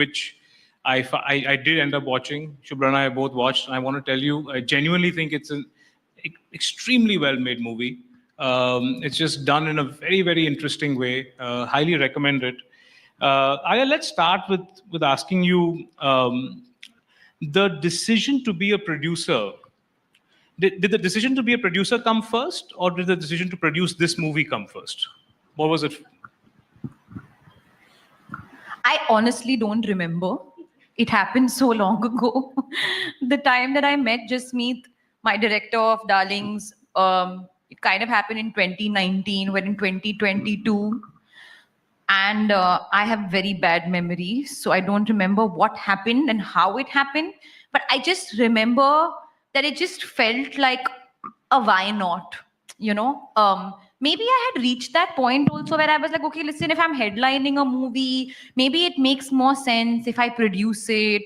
which I did end up watching. Shubhra and I both watched, and I want to tell you, I genuinely think it's an extremely well-made movie. It's just done in a very, very interesting way. Highly recommend it. Alia, let's start with asking you the decision to be a producer. Did the decision to be a producer come first, or did the decision to produce this movie come first? What was it? I honestly don't remember. It happened so long ago. The time that I met Jasmeet, my director of Darlings, it kind of happened in 2019. We're in 2022. And I have very bad memory, so I don't remember what happened and how it happened. But I just remember that it just felt like a why not, you know? Maybe I had reached that point also where I was like, okay, listen, if I'm headlining a movie, maybe it makes more sense if I produce it.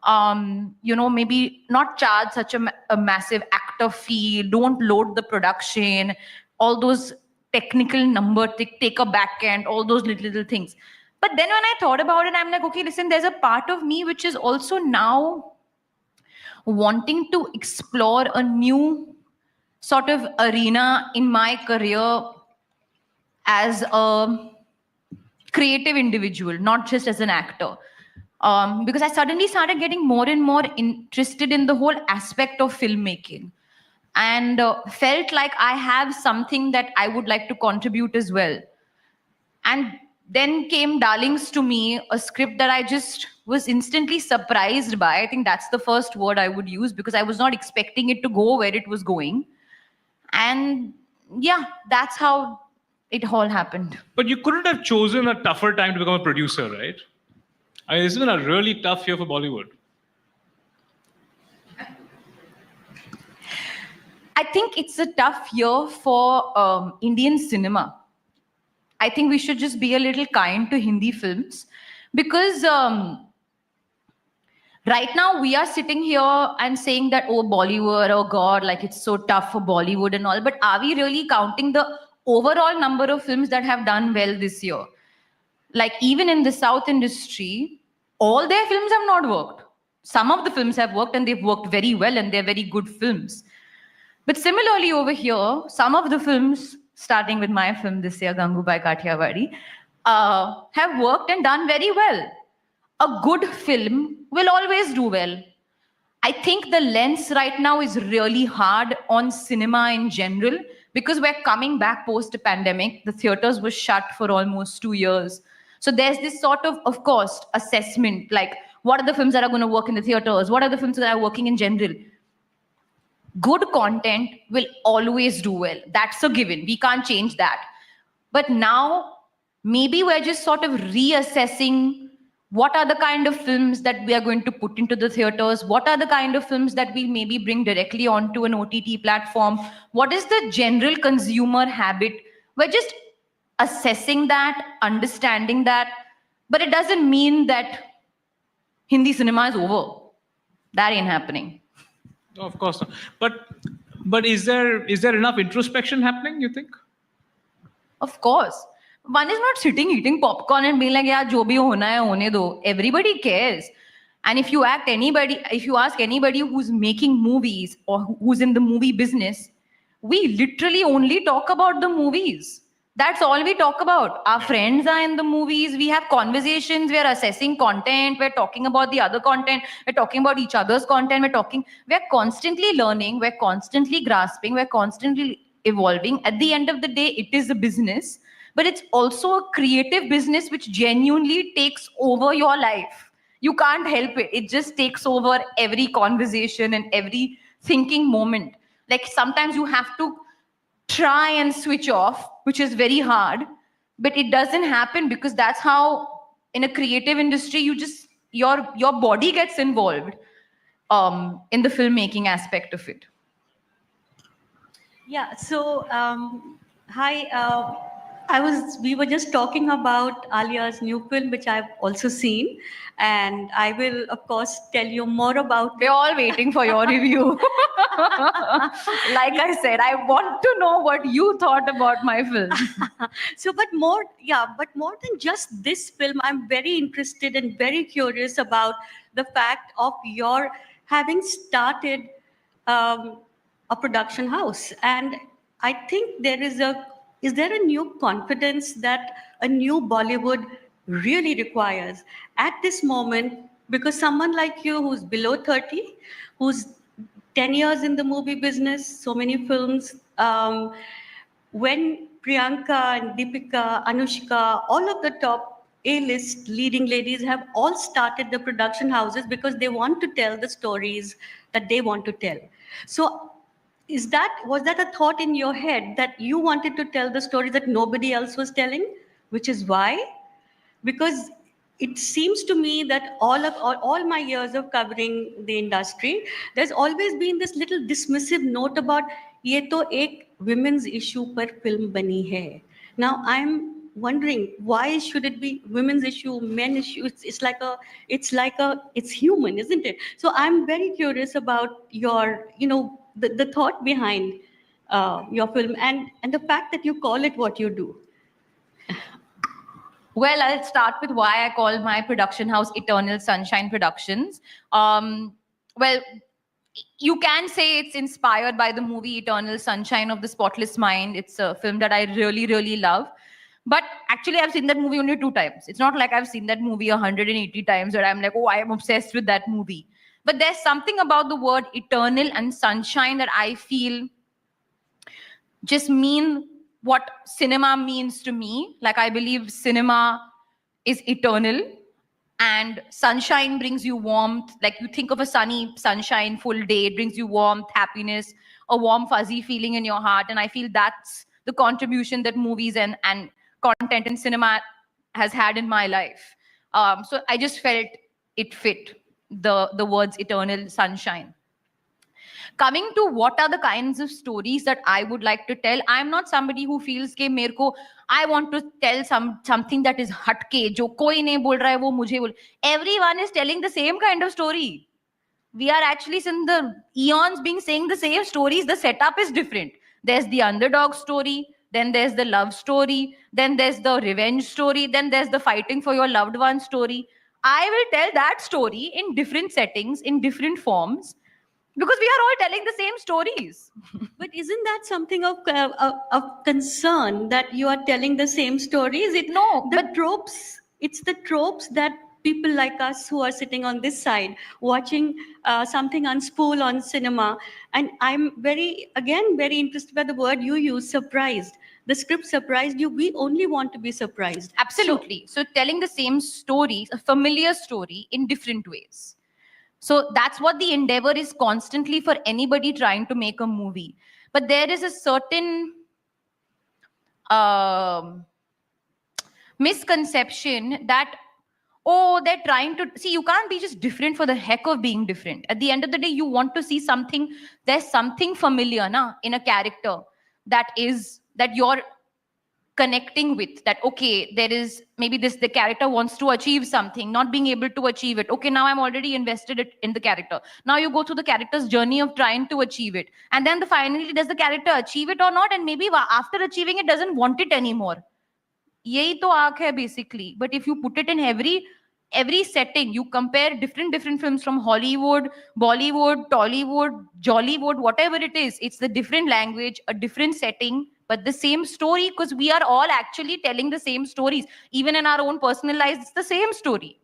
Maybe not charge such a massive actor fee, don't load the production, all those technical number, take a back end, all those little things. But then when I thought about it, I'm like, okay, listen, there's a part of me which is also now wanting to explore a new sort of arena in my career as a creative individual, not just as an actor. Because I suddenly started getting more and more interested in the whole aspect of filmmaking, and felt like I have something that I would like to contribute as well. And then came Darlings to me, a script that I just was instantly surprised by. I think that's the first word I would use, because I was not expecting it to go where it was going. And yeah, that's how it all happened. But you couldn't have chosen a tougher time to become a producer, right? I mean, this has been a really tough year for Bollywood. I think it's a tough year for Indian cinema. I think we should just be a little kind to Hindi films, because right now we are sitting here and saying that, oh, Bollywood, oh God, like it's so tough for Bollywood and all. But are we really counting the overall number of films that have done well this year? Like even in the South industry, all their films have not worked. Some of the films have worked, and they've worked very well, and they're very good films. But similarly over here, some of the films, starting with my film this year, Gangubai Kathiawadi, have worked and done very well. A good film will always do well. I think the lens right now is really hard on cinema in general, because we're coming back post-pandemic. The theaters were shut for almost 2 years. So there's this sort of course, assessment, like what are the films that are going to work in the theaters? What are the films that are working in general? Good content will always do well. That's a given. We can't change that. But now, maybe we're just sort of reassessing what are the kind of films that we are going to put into the theaters? What are the kind of films that we'll maybe bring directly onto an OTT platform? What is the general consumer habit? We're just assessing that, understanding that. But it doesn't mean that Hindi cinema is over. That ain't happening. No, of course not. But is there enough introspection happening, you think? Of course. One is not sitting eating popcorn and being like, yeah, jo bhi hona hai, hone do. Everybody cares. And if you ask anybody who's making movies or who's in the movie business, we literally only talk about the movies. That's all we talk about. Our friends are in the movies. We have conversations. We're assessing content. We're talking about the other content. We're talking about each other's content. We're constantly learning. We're constantly grasping. We're constantly evolving. At the end of the day, it is a business, but it's also a creative business which genuinely takes over your life. You can't help it. It just takes over every conversation and every thinking moment. Like sometimes you have to try and switch off, which is very hard, but it doesn't happen, because that's how in a creative industry your body gets involved in the filmmaking aspect of it. Yeah, so hi, We were just talking about Alia's new film, which I've also seen, and I will, of course, tell you more about We're all waiting for your review. Like I said, I want to know what you thought about my film. So, but more than just this film, I'm very interested and very curious about the fact of your having started um, a production house. And I think is there a new confidence that a new Bollywood really requires at this moment? Because someone like you who's below 30, who's 10 years in the movie business, so many films, when Priyanka and Deepika, Anushka, all of the top A-list leading ladies have all started the production houses because they want to tell the stories that they want to tell. So was that a thought in your head that you wanted to tell the stories that nobody else was telling, which is why? Because it seems to me that all my years of covering the industry, there's always been this little dismissive note about ye to ek women's issue per film bani hai. Now I'm wondering why should it be women's issue, men issue? It's human, isn't it? So I'm very curious about the thought behind your film and the fact that you call it what you do. Well, I'll start with why I call my production house Eternal Sunshine Productions. Well, you can say it's inspired by the movie Eternal Sunshine of the Spotless Mind. It's a film that I really, really love. But actually, I've seen that movie only 2 times. It's not like I've seen that movie 180 times where I'm like, oh, I am obsessed with that movie. But there's something about the word eternal and sunshine that I feel just mean what cinema means to me. Like, I believe cinema is eternal and sunshine brings you warmth. Like, you think of a sunny sunshine full day, it brings you warmth, happiness, a warm fuzzy feeling in your heart. And I feel that's the contribution that movies and content in cinema has had in my life. So I just felt it fit the words eternal sunshine. Coming to what are the kinds of stories that I would like to tell, I'm not somebody who feels कि मेरे को I want to tell something that is हटके, जो कोई नहीं बोल रहा है वो मुझे बोल. Everyone is telling the same kind of story. We are actually in the eons being saying the same stories. The setup is different. There's the underdog story, then there's the love story, then there's the revenge story, then there's the fighting for your loved one story. I will tell that story in different settings, in different forms, because we are all telling the same stories. But isn't that something of concern that you are telling the same stories? No, but tropes. It's the tropes that people like us who are sitting on this side watching something unspool on cinema. And I'm very interested by the word you use, surprised. The script surprised you. We only want to be surprised. Absolutely. So telling the same story, a familiar story in different ways. So that's what the endeavor is constantly for anybody trying to make a movie. But there is a certain misconception that, oh, they're trying to see, you can't be just different for the heck of being different. At the end of the day, you want to see something, there's something familiar in a character that you're connecting with, that okay, there is maybe the character wants to achieve something, not being able to achieve it. Okay, now I'm already invested in the character. Now you go through the character's journey of trying to achieve it, and then finally, does the character achieve it or not? And maybe after achieving it, doesn't want it anymore. Yahi to aak hai basically. But if you put it in every setting, you compare different films from Hollywood, Bollywood, Tollywood, Jollywood, whatever it is, it's the different language, a different setting, but the same story, because we are all actually telling the same stories. Even in our own personal lives, it's the same story.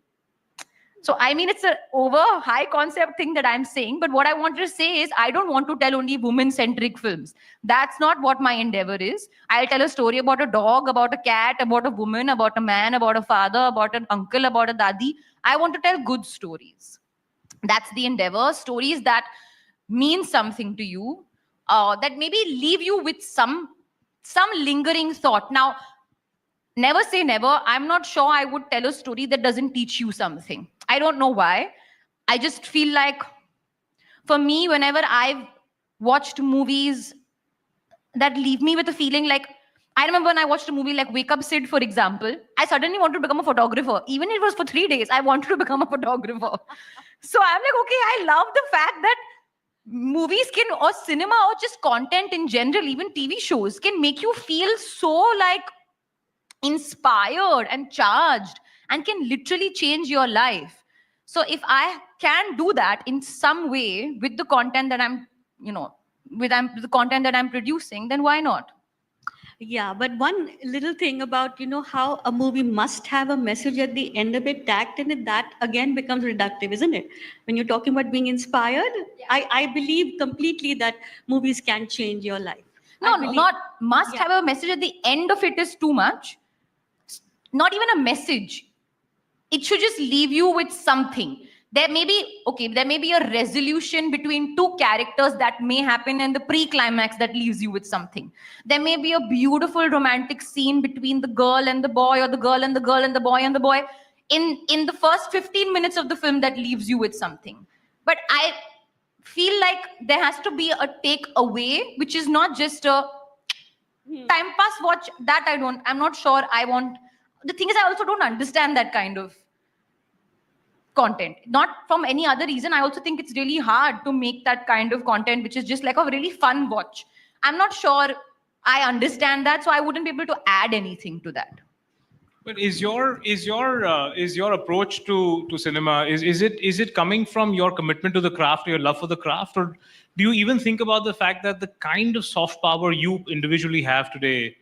So, I mean, it's an over high concept thing that I'm saying, but what I want to say is I don't want to tell only women-centric films. That's not what my endeavor is. I'll tell a story about a dog, about a cat, about a woman, about a man, about a father, about an uncle, about a dadi. I want to tell good stories. That's the endeavor. Stories that mean something to you, that maybe leave you with some lingering thought. Now, never say never. I'm not sure I would tell a story that doesn't teach you something. I don't know why. I just feel like, for me, whenever I've watched movies that leave me with a feeling like I remember when I watched a movie like Wake Up Sid, for example, I suddenly wanted to become a photographer. Even if it was for 3 days, I wanted to become a photographer. So I'm like, okay, I love the fact that movies can, or cinema, or just content in general, even TV shows, can make you feel so like inspired and charged and can literally change your life. So if I can do that in some way with the content that I'm, with the content that I'm producing, then why not? Yeah, but one little thing about, how a movie must have a message at the end of it, tacked in it, that again becomes reductive, isn't it? When you're talking about being inspired, I believe completely that movies can change your life. No, not must have a message at the end of it is too much. Not even a message. It should just leave you with something. There may be a resolution between two characters that may happen in the pre-climax that leaves you with something. There may be a beautiful romantic scene between the girl and the boy, or the girl and the girl and the boy and the boy in the first 15 minutes of the film that leaves you with something. But I feel like there has to be a takeaway, which is not just a time pass watch. That I'm not sure I want. The thing is, I also don't understand that kind of content. Not from any other reason. I also think it's really hard to make that kind of content, which is just like a really fun watch. I'm not sure I understand that, so I wouldn't be able to add anything to that. But is your approach to cinema, is it coming from your commitment to the craft, your love for the craft, or do you even think about the fact that the kind of soft power you individually have today,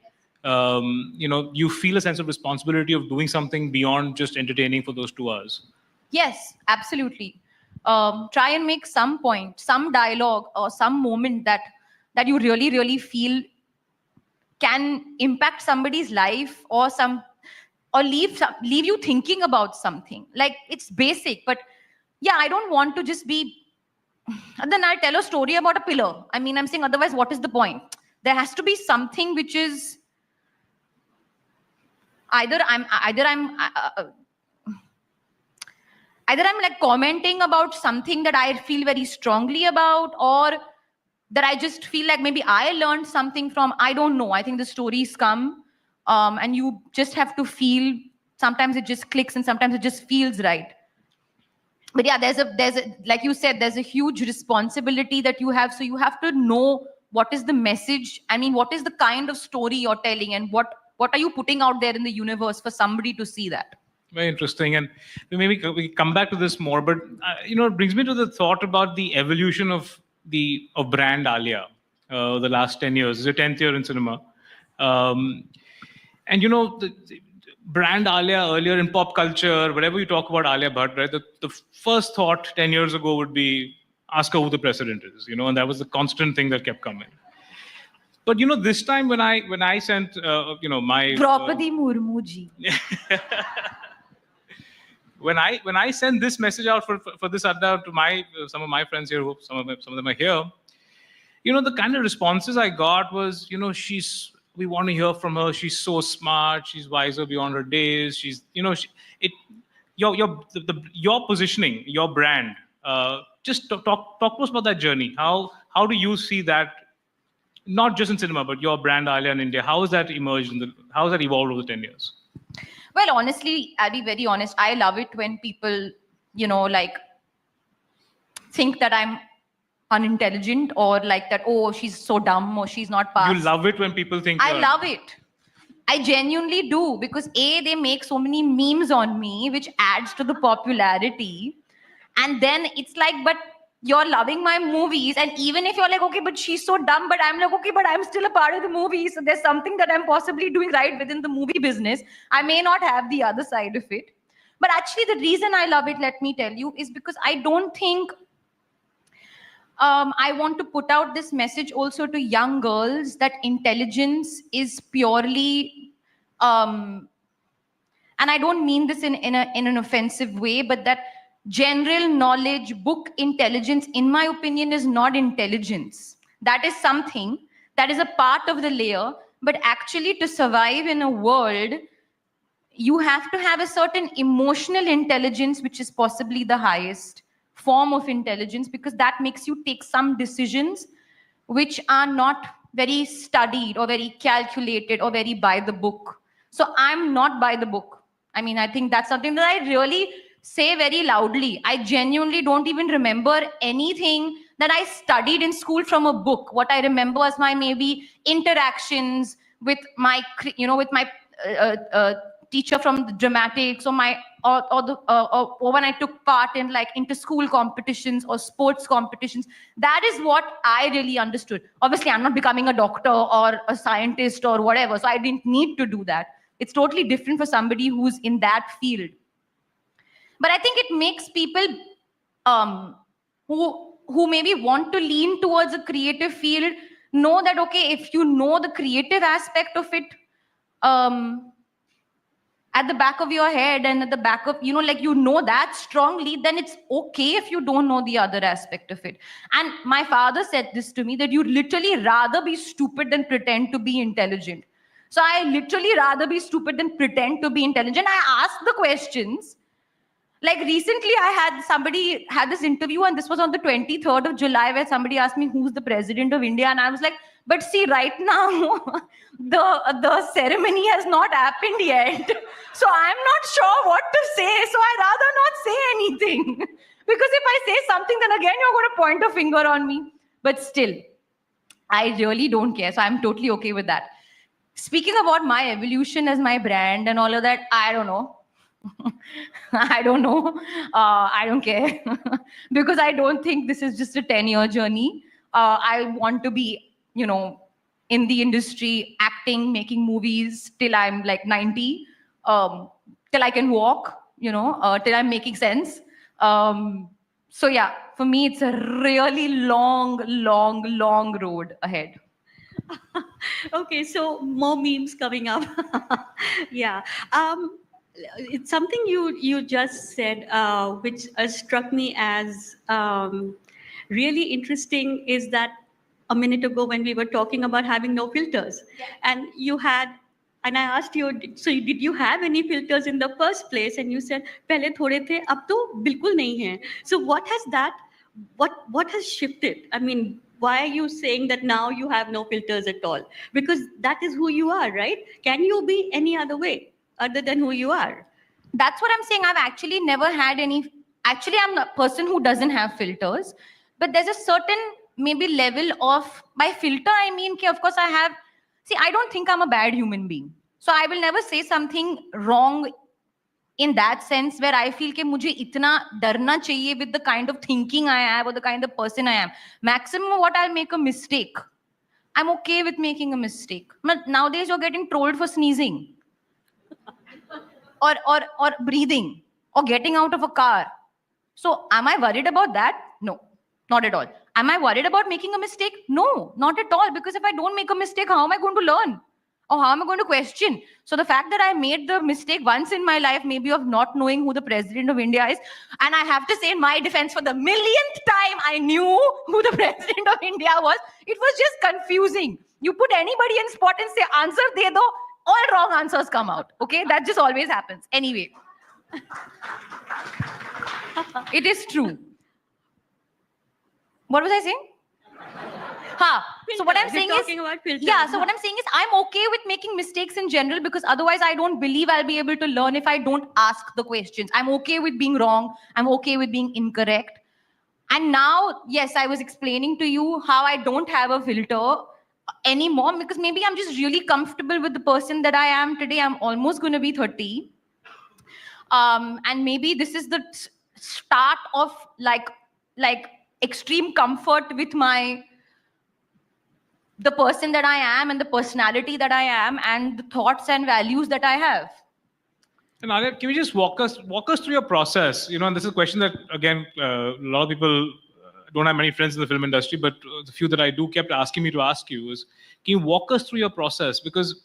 you feel a sense of responsibility of doing something beyond just entertaining for those 2 hours? Yes, absolutely. Try and make some point, some dialogue, or some moment that you really, really feel can impact somebody's life, or leave you thinking about something. Like, it's basic, but yeah, I don't want to just be. Then I'll tell a story about a pillar. I mean, I'm saying, otherwise, what is the point? There has to be something which is either I'm like commenting about something that I feel very strongly about, or that I just feel like maybe I learned something from. I don't know. I think the stories come, and you just have to feel. Sometimes it just clicks, and sometimes it just feels right. But yeah, there's a like you said, there's a huge responsibility that you have. So you have to know what is the message. I mean, what is the kind of story you're telling, and what are you putting out there in the universe for somebody to see that. Very interesting, and maybe we come back to this more. But it brings me to the thought about the evolution of brand Alia, the last 10 years. It's your 10th year in cinema, and the brand Alia earlier in pop culture, wherever you talk about Alia Bhatt, right? The first thought 10 years ago would be, ask her who the president is, and that was the constant thing that kept coming. But this time when I sent my Draupadi Murmu ji. When I send this message out for this adda to some of my friends here, some of them are here, the kind of responses I got was, we want to hear from her. She's so smart. She's wiser beyond her days. She's, your positioning, your brand. Just talk to us about that journey. How do you see that? Not just in cinema, but your brand Alia in India. How has that emerged? How has that evolved over 10 years? Well, honestly, I'll be very honest. I love it when people, like, think that I'm unintelligent, or like that, oh, she's so dumb, or she's not passed. You love it when people think I love it. I genuinely do, because they make so many memes on me, which adds to the popularity. And then it's like, but you're loving my movies, and even if you're like, okay, but she's so dumb, but I'm like, okay, but I'm still a part of the movie, so there's something that I'm possibly doing right within the movie business. I may not have the other side of it, but actually the reason I love it, let me tell you, is because I don't think I want to put out this message also to young girls that intelligence is purely, and I don't mean this in an offensive way, but that general knowledge, book intelligence, in my opinion, is not intelligence. That is something that is a part of the layer, but actually to survive in a world, you have to have a certain emotional intelligence, which is possibly the highest form of intelligence, because that makes you take some decisions which are not very studied or very calculated or very by the book. So I'm not by the book. I mean, I think that's something that I really say very loudly. I genuinely don't even remember anything that I studied in school from a book. What I remember was my maybe interactions with my, with my teacher from the dramatics, or my or when I took part in like inter-school competitions or sports competitions. That is what I really understood. Obviously, I'm not becoming a doctor or a scientist or whatever, so I didn't need to do that. It's totally different for somebody who's in that field. But I think it makes people who maybe want to lean towards a creative field know that, okay, if you know the creative aspect of it, at the back of your head and at the back of, that strongly, then it's okay if you don't know the other aspect of it. And my father said this to me, that you'd literally rather be stupid than pretend to be intelligent. So I literally rather be stupid than pretend to be intelligent. I ask the questions. Like recently, somebody had this interview, and this was on the 23rd of July, where somebody asked me who's the president of India, and I was like, but see, right now, the ceremony has not happened yet, so I'm not sure what to say. So I rather not say anything, because if I say something, then again you're going to point a finger on me. But still, I really don't care. So I'm totally okay with that. Speaking about my evolution as my brand and all of that, I don't know. I don't know. I don't care because I don't think this is just a 10-year journey. I want to be, in the industry, acting, making movies till I'm like 90, till I can walk, till I'm making sense. So yeah, for me, it's a really long road ahead. Okay, so more memes coming up. Yeah. It's something you just said, which struck me as really interesting, is that a minute ago when we were talking about having no filters, and and I asked you, so did you have any filters in the first place? And you said, "Pehle thode the, ab to bilkul nahi hai." So what has shifted? I mean, why are you saying that now you have no filters at all? Because that is who you are, right? Can you be any other way other than who you are? That's what I'm saying. I've actually never had any. Actually, I'm a person who doesn't have filters, but there's a certain maybe level of, by filter, I mean, of course I have. See, I don't think I'm a bad human being. So I will never say something wrong in that sense where I feel कि मुझे इतना डरना चाहिए with the kind of thinking I have or the kind of person I am. Maximum what I'll make a mistake. I'm okay with making a mistake. But nowadays you're getting trolled for sneezing. Or breathing, or getting out of a car. So am I worried about that? No, not at all. Am I worried about making a mistake? No, not at all. Because if I don't make a mistake, how am I going to learn? Or how am I going to question? So the fact that I made the mistake once in my life, maybe of not knowing who the president of India is, and I have to say in my defense, for the millionth time, I knew who the president of India was. It was just confusing. You put anybody in spot and say, answer de do, all wrong answers come out. Okay, that just always happens. Anyway, it is true. What was I saying? So what I'm saying is, so what I'm saying is, I'm okay with making mistakes in general, because otherwise I don't believe I'll be able to learn if I don't ask the questions. I'm okay with being wrong. I'm okay with being incorrect. And now, yes, I was explaining to you how I don't have a filter anymore, because maybe I'm just really comfortable with the person that I am today. I'm almost going to be 30. And maybe this is the start of like extreme comfort with the person that I am and the personality that I am and the thoughts and values that I have. And Alia, can you just walk us through your process? And this is a question that, again, a lot of people don't have many friends in the film industry, but the few that I do kept asking me to ask you is, can you walk us through your process? Because,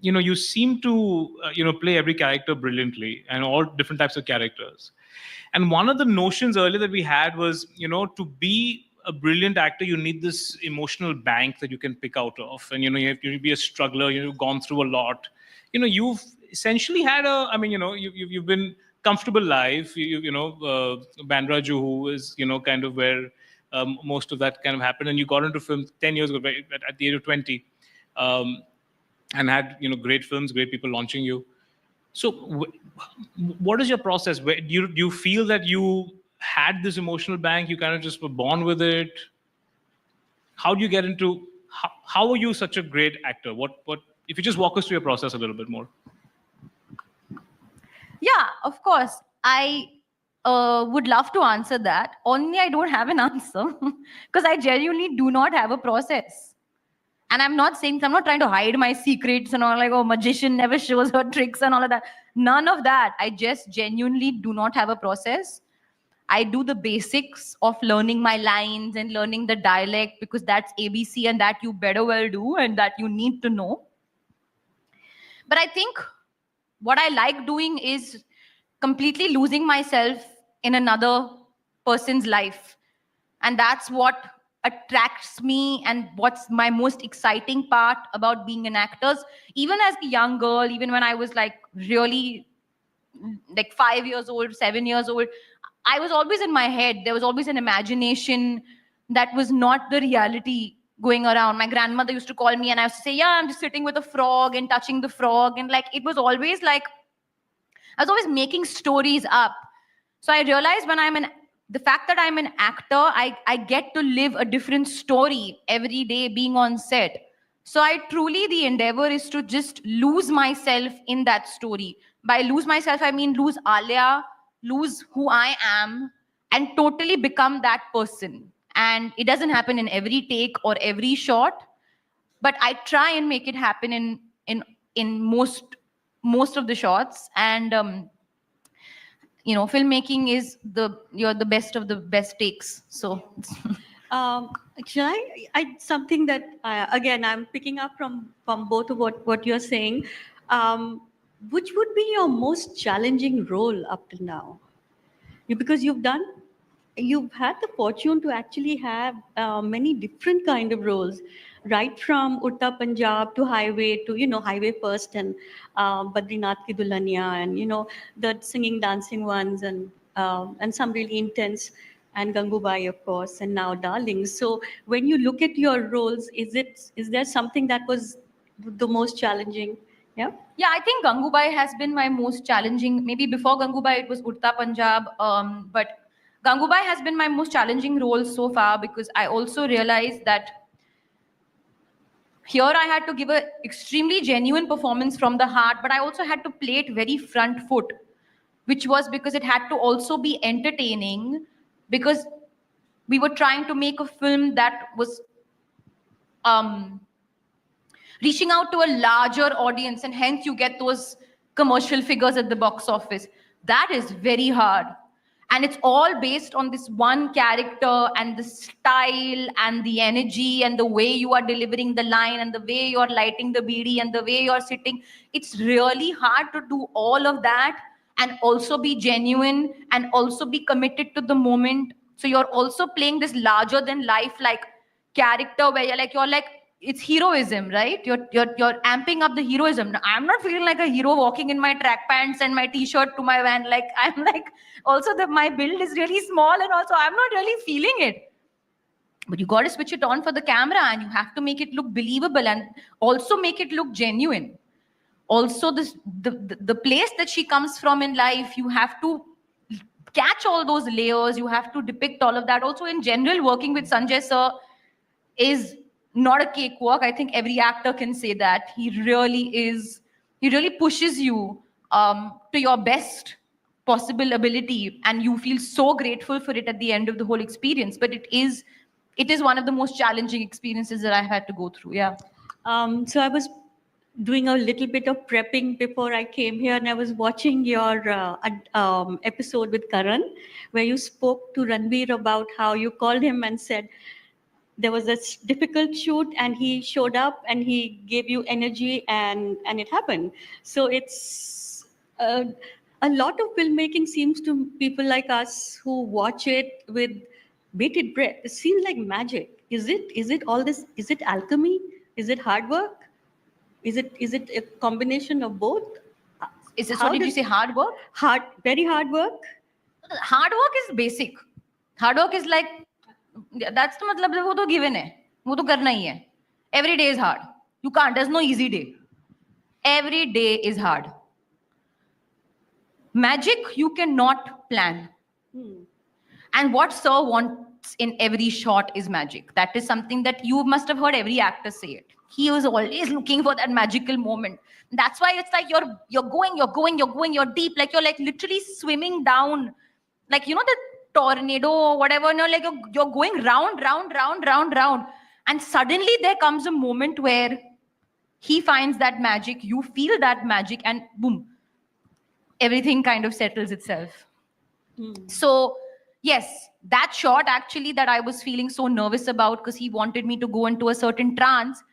you seem to, play every character brilliantly, and all different types of characters. And one of the notions earlier that we had was, to be a brilliant actor, you need this emotional bank that you can pick out of. And, you have to be a struggler, you've gone through a lot. You've essentially had you've been comfortable life. Bandraju, who is, kind of where most of that kind of happened. And you got into film 10 years ago, at the age of 20, and had great films, great people launching you. So, what is your process? Do you feel that you had this emotional bank? You kind of just were born with it. How do you get into? How are you such a great actor? What? If you just walk us through your process a little bit more. Yeah, of course. I would love to answer that. Only I don't have an answer because I genuinely do not have a process. And I'm not trying to hide my secrets and all, like, oh, magician never shows her tricks and all of that. None of that. I just genuinely do not have a process. I do the basics of learning my lines and learning the dialect because that's ABC and that you better well do and that you need to know. But I think what I like doing is completely losing myself in another person's life. And that's what attracts me and what's my most exciting part about being an actor. Even as a young girl, even when I was like really like 5 years old, 7 years old, I was always in my head. There was always an imagination that was not the reality going around. My grandmother used to call me and I used to say, yeah, I'm just sitting with a frog and touching the frog. And like, it was always like, I was always making stories up. So I realized the fact that I'm an actor, I get to live a different story every day being on set. So the endeavor is to just lose myself in that story. By lose myself, I mean lose Alia, lose who I am, and totally become that person. And it doesn't happen in every take or every shot, but I try and make it happen in most of the shots. And filmmaking is you're the best of the best takes. So Actually, something that again I'm picking up from both of what you're saying. Which would be your most challenging role up till now? Because you've had the fortune to actually have many different kind of roles, right from Utta Punjab to Highway to Highway First and Badrinath Ki Dulhania and the singing dancing ones and some really intense, and Gangubai of course, and now Darlings. So when you look at your roles, is there something that was the most challenging? Yeah. Yeah, I think Gangubai has been my most challenging. Maybe before Gangubai, it was Utta Punjab. But Gangubai has been my most challenging role so far because I also realized that here I had to give an extremely genuine performance from the heart, but I also had to play it very front foot, which was because it had to also be entertaining because we were trying to make a film that was reaching out to a larger audience, and hence you get those commercial figures at the box office. That is very hard. And it's all based on this one character and the style and the energy and the way you are delivering the line and the way you're lighting the BD and the way you're sitting. It's really hard to do all of that and also be genuine and also be committed to the moment. So you're also playing this larger than life like character where you're like, it's heroism, right? You're amping up the heroism. I'm not feeling like a hero walking in my track pants and my t-shirt to my van. Like I'm like, also my build is really small and also I'm not really feeling it. But you got to switch it on for the camera and you have to make it look believable and also make it look genuine. Also, the place that she comes from in life, you have to catch all those layers. You have to depict all of that. Also, in general, working with Sanjay sir is not a cakewalk. I think every actor can say that. He really pushes you to your best possible ability, and you feel so grateful for it at the end of the whole experience. But it is one of the most challenging experiences that I've had to go through. Yeah. So I was doing a little bit of prepping before I came here, and I was watching your episode with Karan, where you spoke to Ranveer about how you called him and said, there was a difficult shoot and he showed up and he gave you energy and it happened. So it's a lot of filmmaking seems to people like us who watch it with bated breath. It seems like magic. Is it all this? Is it alchemy? Is it hard work? Is it a combination of both? Is it, so did you say hard work? Very hard work. Hard work is basic. Hard work is like that's the मतलब वो तो given है, वो तो करना ही है. Every day is hard. You can't. There's no easy day. Every day is hard. Magic you cannot plan. And what Sir wants in every shot is magic. That is something that you must have heard every actor say it. He was always looking for that magical moment. That's why it's like you're going deep, like you're like literally swimming down, like you know the tornado or whatever. No, like you're going round, and suddenly there comes a moment where he finds that magic. You feel that magic, and boom, everything kind of settles itself. So yes, that shot actually that I was feeling so nervous about because he wanted me to go into a certain trance,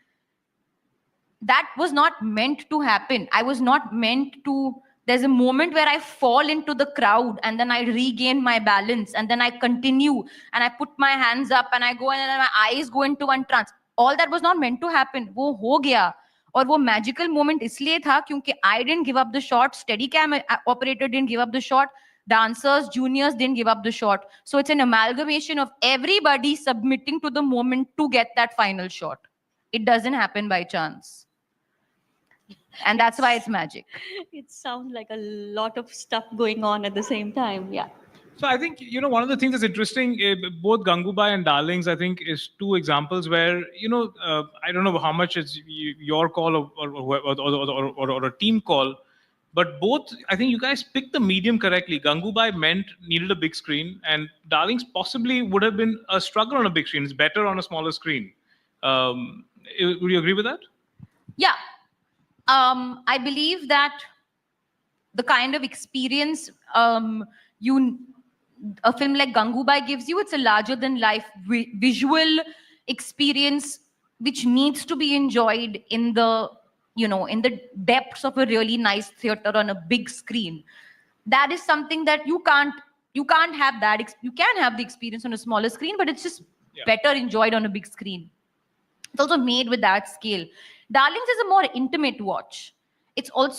that was not meant to happen. I was not meant to. There's a moment where I fall into the crowd and then I regain my balance and then I continue and I put my hands up and I go and then my eyes go into one trance. All that was not meant to happen. वो हो गया. और वो magical moment इसलिए था क्योंकि I didn't give up the shot, steady cam operator didn't give up the shot, dancers, juniors didn't give up the shot. So it's an amalgamation of everybody submitting to the moment to get that final shot. It doesn't happen by chance. And that's why it's magic. It sounds like a lot of stuff going on at the same time. Yeah. So I think, one of the things that's interesting, both Gangubai and Darlings, I think, is two examples where, I don't know how much it's your call or a team call, but both, I think you guys picked the medium correctly. Gangubai needed a big screen, and Darlings possibly would have been a struggle on a big screen. It's better on a smaller screen. Would you agree with that? Yeah. I believe that the kind of experience a film like Gangubai gives you, it's a larger than life visual experience which needs to be enjoyed in the depths of a really nice theater on a big screen. That is something that you can't have that. You can have the experience on a smaller screen, but it's just better enjoyed on a big screen. It's also made with that scale. Darlings is a more intimate watch. It's not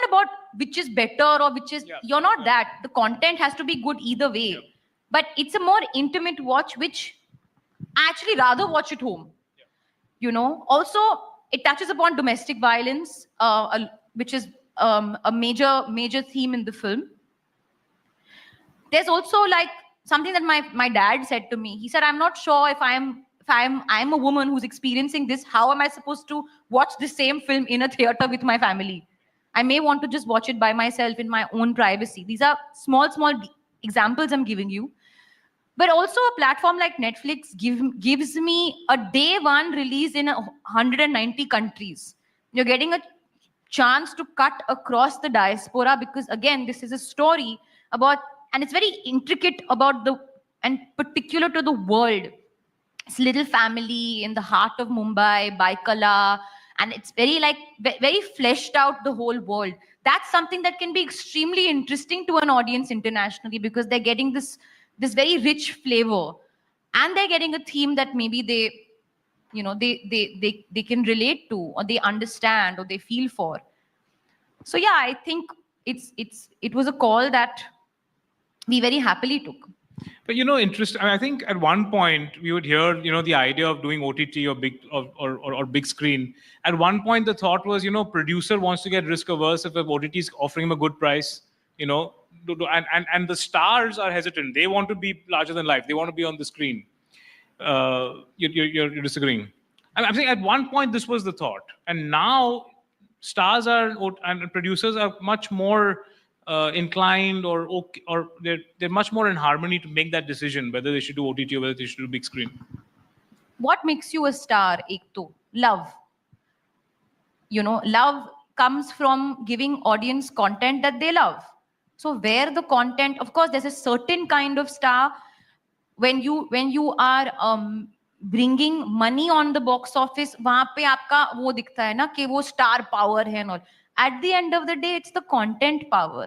about which is better or which is, you're not that. The content has to be good either way. But it's a more intimate watch, which I actually rather watch at home. Also, it touches upon domestic violence, which is a major theme in the film. There's also like something that my dad said to me. He said, I'm not sure if I'm a woman who's experiencing this, how am I supposed to watch the same film in a theater with my family? I may want to just watch it by myself in my own privacy. These are small examples I'm giving you. But also a platform like Netflix gives me a day one release in 190 countries. You're getting a chance to cut across the diaspora because, again, this is a story about, and it's very intricate about and particular to the world. It's little family in the heart of Mumbai, Baikala, and it's very fleshed out the whole world. That's something that can be extremely interesting to an audience internationally because they're getting this very rich flavor, and they're getting a theme that maybe they can relate to, or they understand, or they feel for. So yeah, I think it was a call that we very happily took. But interesting. I think at one point we would hear, the idea of doing OTT or big screen. At one point, the thought was, producer wants to get risk averse if OTT is offering him a good price, and the stars are hesitant. They want to be larger than life. They want to be on the screen. You're disagreeing. I'm saying at one point this was the thought, and now stars and producers are much more inclined or they're much more in harmony to make that decision whether they should do OTT or whether they should do big screen. What makes you a star? Love. Love comes from giving audience content that they love. So where the content, of course, there's a certain kind of star when you are bringing money on the box office, वहाँ पे आपका वो दिखता है ना कि वो star power है and all. At the end of the day, it's the content power.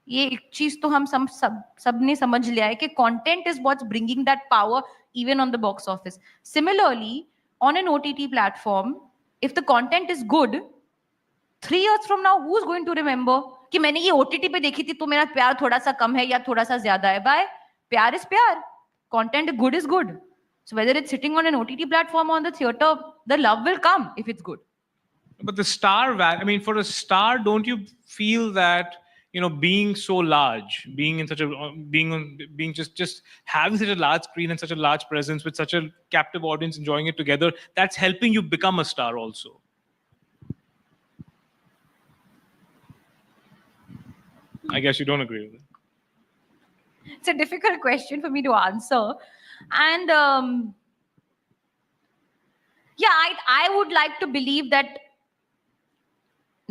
ये एक चीज तो हम सबने समझ लिया है कि content is what's bringing that power even on the box office. Similarly, on an OTT platform, if the content is good, 3 years from now, who's going to remember कि मैंने ये OTT पे देखी थी तो मेरा प्यार थोड़ा सा कम है या थोड़ा सा ज्यादा है? Why? प्यार is प्यार. content good is good. So whether it's sitting on an OTT platform or on the theater, the love will come if it's good. But the I mean, for a star, don't you feel that, being so large, being in such a, being just having such a large screen and such a large presence with such a captive audience enjoying it together, that's helping you become a star also? I guess you don't agree with it. It's a difficult question for me to answer. And yeah, I would like to believe that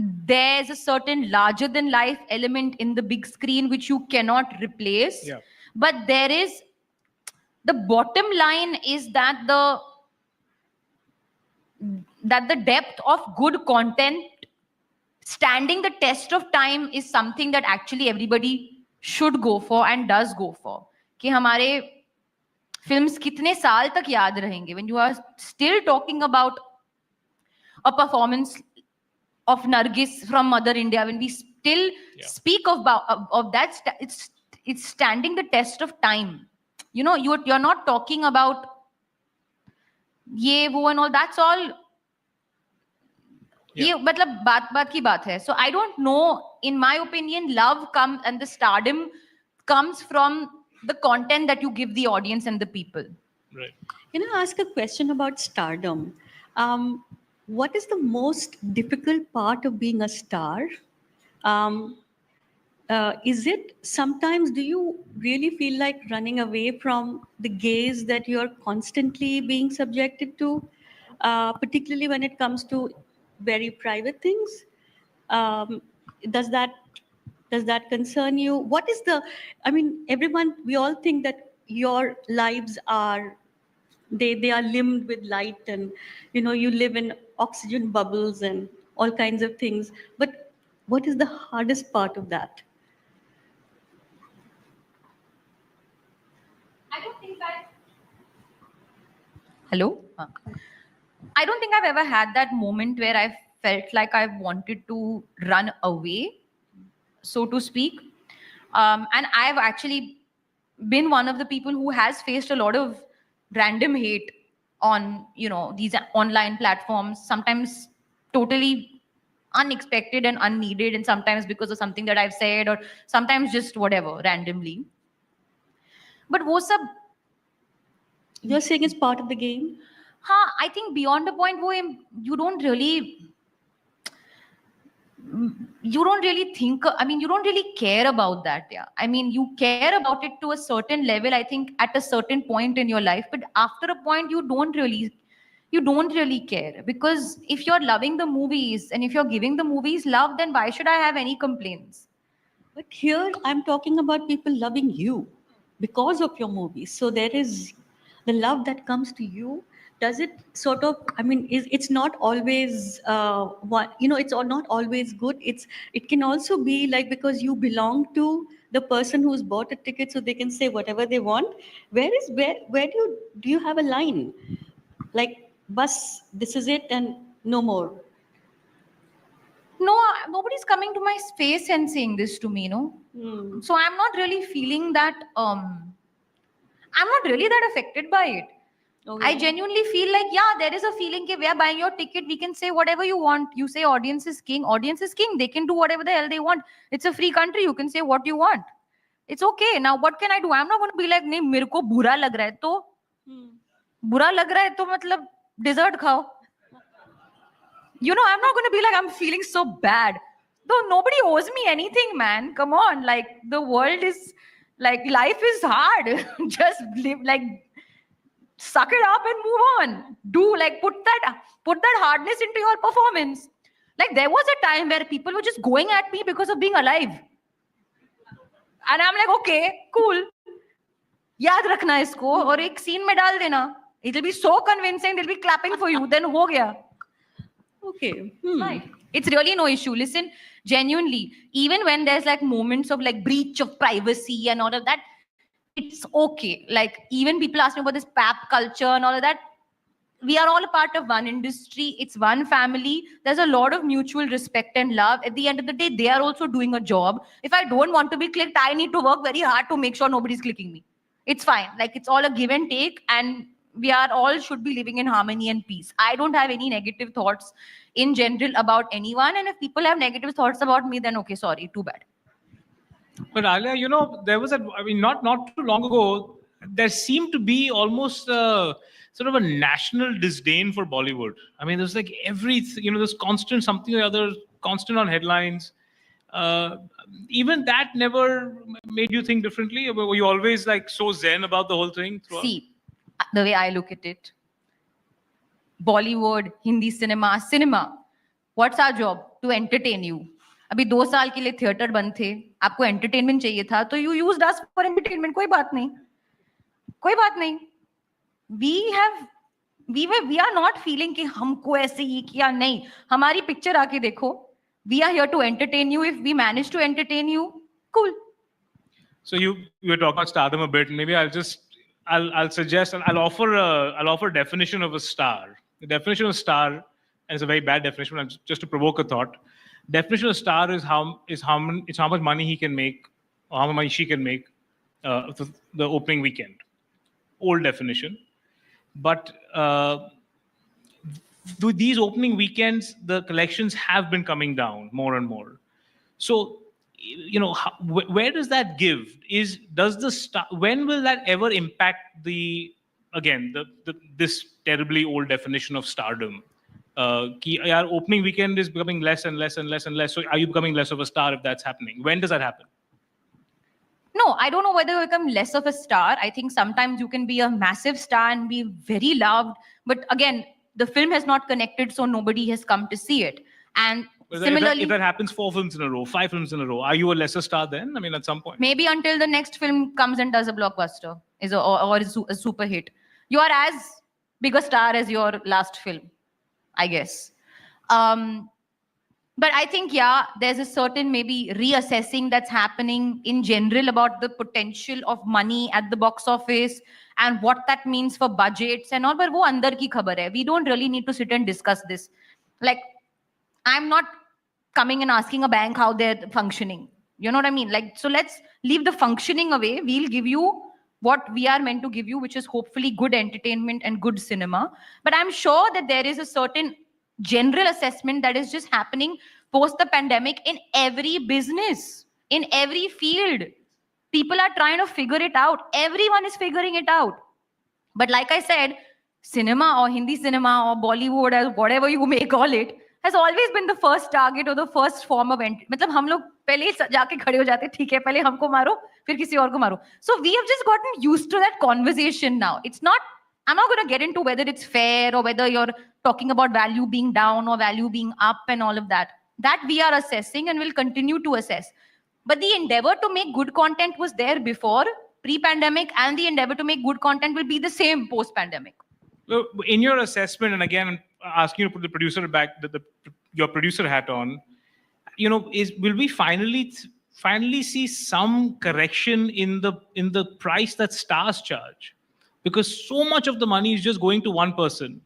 there's a certain larger than life element in the big screen which you cannot replace. Yeah. But there is, the bottom line is that the depth of good content standing the test of time is something that actually everybody should go for and does go for. कि हमारे films कितने साल तक याद रहेंगे, when you are still talking about a performance of Nargis from Mother India, when we still speak of that, it's standing the test of time. You're not talking about ye wo and all, that's all. ये मतलब बात की बात है. So I don't know, in my opinion, love comes and the stardom comes from the content that you give the audience and the people. Right. Can I ask a question about stardom? What is the most difficult part of being a star? Is it sometimes, do you really feel like running away from the gaze that you're constantly being subjected to, particularly when it comes to very private things? Does that concern you? What is I mean, we all think that your lives are, they are limned with light, and you live in oxygen bubbles and all kinds of things. But what is the hardest part of that? I don't think Hello? I don't think I've ever had that moment where I felt like I wanted to run away, so to speak. And I've actually been one of the people who has faced a lot of random hate on, these online platforms, sometimes totally unexpected and unneeded, and sometimes because of something that I've said, or sometimes just whatever, randomly. But wo sab, you're saying it's part of the game? I think beyond a point where you don't really think, you don't really care about that. Yeah. You care about it to a certain level, I think, at a certain point in your life. But after a point, you don't really care. Because if you're loving the movies and if you're giving the movies love, then why should I have any complaints? But here I'm talking about people loving you because of your movies. So there is the love that comes to you. Does it sort of, it's not always, it's not always good. It can also be like, because you belong to the person who's bought a ticket, so they can say whatever they want. Where do you have a line? Like, bus, this is it and no more. No, nobody's coming to my space and saying this to me, So I'm not really feeling that, I'm not really that affected by it. Okay. I genuinely feel like, there is a feeling that we are buying your ticket, we can say whatever you want. You say audience is king. Audience is king. They can do whatever the hell they want. It's a free country. You can say what you want. It's okay. Now, what can I do? I'm not going to be like, nahi, mere ko bura lag raha hai. To bura lag raha hai, to matlab dessert khao. I'm not going to be like, I'm feeling so bad. Though nobody owes me anything, man. Come on. Like, the world is, like, life is hard. Just live, like, suck it up and move on. Do, like, put that hardness into your performance. Like, there was a time where people were just going at me because of being alive. And I'm like, okay, cool. Yaad rakhna isko aur ek scene mein dal dena. It'll be so convincing, they'll be clapping for you. Then ho gaya. Okay. Right. It's really no issue. Listen, genuinely, even when there's like moments of like breach of privacy and all of that, it's okay. Like, even people ask me about this pap culture and all of that. We are all a part of one industry. It's one family. There's a lot of mutual respect and love. At the end of the day, they are also doing a job. If I don't want to be clicked, I need to work very hard to make sure nobody's clicking me. It's fine. Like, it's all a give and take, and we are all should be living in harmony and peace. I don't have any negative thoughts in general about anyone, and if people have negative thoughts about me, then okay, sorry, too bad. But Alia, there was not too long ago, there seemed to be almost sort of a national disdain for Bollywood. I mean, there's like there's constant something or other, constant on headlines. Even that never made you think differently? Were you always like so zen about the whole thing throughout? See, the way I look at it, Bollywood, Hindi cinema, what's our job? To entertain you. अभी 2 साल के लिए theatre बंद थे, आपको entertainment चाहिए था, तो you used us for entertainment. कोई बात नहीं. We are not feeling कि हमको ऐसे ही किया. नहीं, हमारी पिक्चर आके देखो. We are here to entertain you. If we manage to entertain you, cool. So you were talking about Stardom a bit. Maybe I'll suggest, I'll offer a definition of a star. The definition of star, and it's a very bad definition, but just to provoke a thought. Definition of star is how much money he can make, or how much money she can make the opening weekend. Old definition. But these opening weekends, the collections have been coming down more and more. So, where does that give? When will that ever impact this terribly old definition of stardom? Our opening weekend is becoming less and less and less and less. So are you becoming less of a star if that's happening? When does that happen? No, I don't know whether you become less of a star. I think sometimes you can be a massive star and be very loved. But again, the film has not connected, so nobody has come to see it. And similarly, if that happens 4 films in a row, 5 films in a row, are you a lesser star then? I mean, at some point. Maybe until the next film comes and does a blockbuster or is a super hit. You are as big a star as your last film, I guess. But I think, there's a certain maybe reassessing that's happening in general about the potential of money at the box office and what that means for budgets and all. But wo andar ki khabar hai. We don't really need to sit and discuss this. Like, I'm not coming and asking a bank how they're functioning. You know what I mean? Like, so let's leave the functioning away. We'll give you what we are meant to give you, which is hopefully good entertainment and good cinema. But I'm sure that there is a certain general assessment that is just happening post the pandemic in every business, in every field. People are trying to figure it out. Everyone is figuring it out. But like I said, cinema or Hindi cinema or Bollywood or whatever you may call it has always been the first target or the first form of entry. मतलब हम लोग पहले ही जाके खड़े हो जाते, ठीक है, पहले हमको मारो, फिर किसी और को मारो. So we have just gotten used to that conversation now. It's not, I'm not going to get into whether it's fair or whether you're talking about value being down or value being up and all of that. That we are assessing and will continue to assess. But the endeavor to make good content was there before, pre-pandemic, and the endeavor to make good content will be the same post-pandemic. So in your assessment, and again, asking you to put the producer back, your producer hat on, will we finally see some correction in the price that stars charge? Because so much of the money is just going to one person,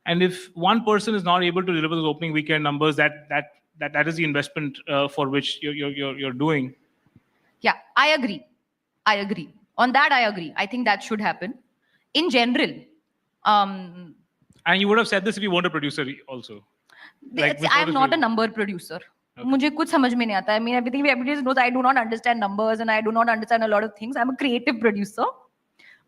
and if one person is not able to deliver those opening weekend numbers, that is the investment for which you're doing. Yeah, I agree. On that, I agree. I think that should happen. In general. And you would have said this if you weren't a producer also. I'm not a number producer. Okay. मुझे कुछ समझ में नहीं आता. I mean, everybody knows I do not understand numbers and I do not understand a lot of things. I'm a creative producer.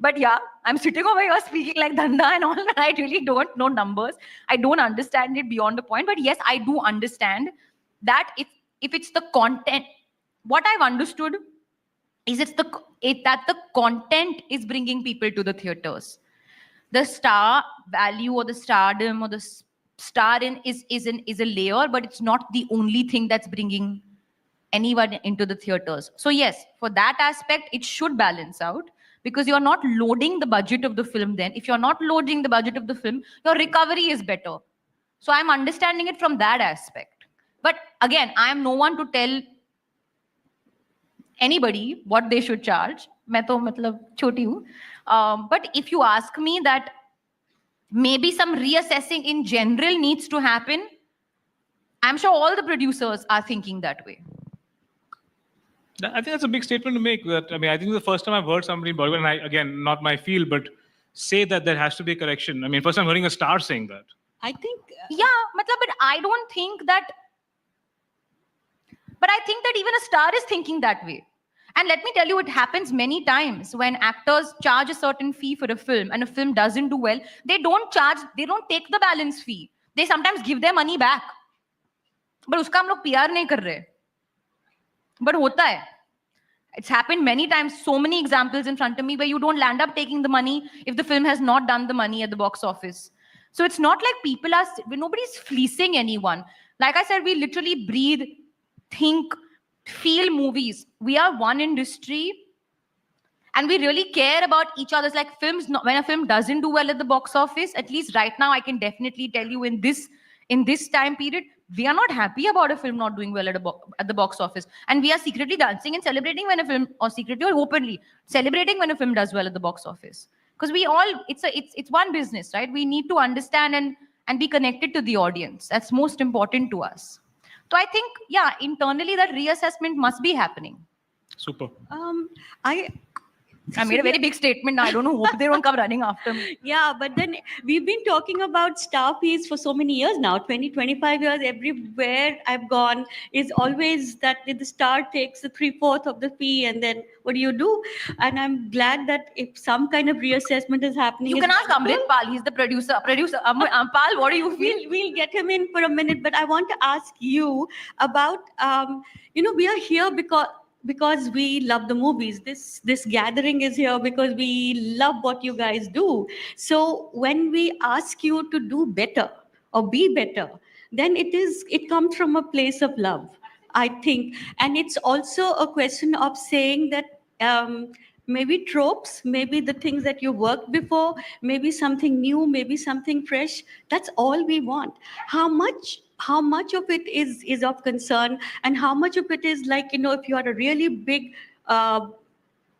But I'm sitting over here speaking like Dhanda and all, and I really don't know numbers. I don't understand it beyond the point. But yes, I do understand that if it's the content, what I've understood is that the content is bringing people to the theaters. The star value or the stardom or the star is a layer, but it's not the only thing that's bringing anyone into the theaters. So yes, for that aspect, it should balance out. Because you're not loading the budget of the film then. If you're not loading the budget of the film, your recovery is better. So I'm understanding it from that aspect. But again, I am no one to tell anybody what they should charge. मैं तो मतलब छोटी हूँ. But if you ask me that maybe some reassessing in general needs to happen, I'm sure all the producers are thinking that way. I think that's a big statement to make. That I mean, I think the first time I've heard somebody in Bollywood, and again, not my field, but say that there has to be a correction. I mean, first time hearing a star saying that. I think Yeah, matlab, but I don't think that. But I think that even a star is thinking that way. And let me tell you, it happens many times when actors charge a certain fee for a film and a film doesn't do well. They don't take the balance fee. They sometimes give their money back. But uska hum log PR nahi kar rahe. But hota hai. It's happened many times, so many examples in front of me where you don't land up taking the money if the film has not done the money at the box office. So it's not like nobody's fleecing anyone. Like I said, we literally breathe, think, feel movies. We are one industry and we really care about each other's like films. When a film doesn't do well at the box office, at least right now, I can definitely tell you in this time period, we are not happy about a film not doing well at the box office. And we are secretly dancing and celebrating when a film, or secretly or openly, celebrating when a film does well at the box office. Because it's one business, right? We need to understand and be connected to the audience. That's most important to us. So I think, yeah, internally that reassessment must be happening. Super. I made a very big statement now. I don't know. Hope they don't come running after me. Yeah, but then we've been talking about star fees for so many years now, 20, 25 years. Everywhere I've gone is always that the star takes the 3/4 of the fee, and then what do? And I'm glad that if some kind of reassessment is happening. You can ask Amrit Pal. He's the producer. Pal, what do you feel? We'll get him in for a minute, but I want to ask you about, we are here because we love the movies. This gathering is here because we love what you guys do. So when we ask you to do better or be better, then it comes from a place of love, I think. And it's also a question of saying that maybe tropes, maybe the things that you worked before, maybe something new, maybe something fresh. That's all we want. How much of it is of concern, and how much of it is like, if you are a really big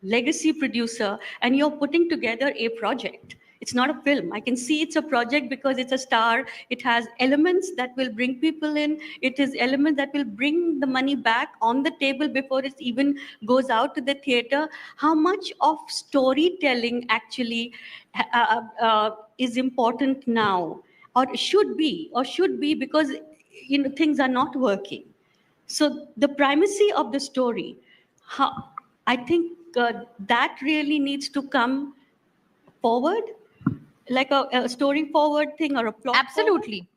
legacy producer and you're putting together a project. It's not a film. I can see it's a project because it's a star. It has elements that will bring people in. It is elements that will bring the money back on the table before it even goes out to the theater. How much of storytelling actually is important now, or should be because things are not working. So the primacy of the story, I think that really needs to come forward, like a story forward thing or a plot. Absolutely.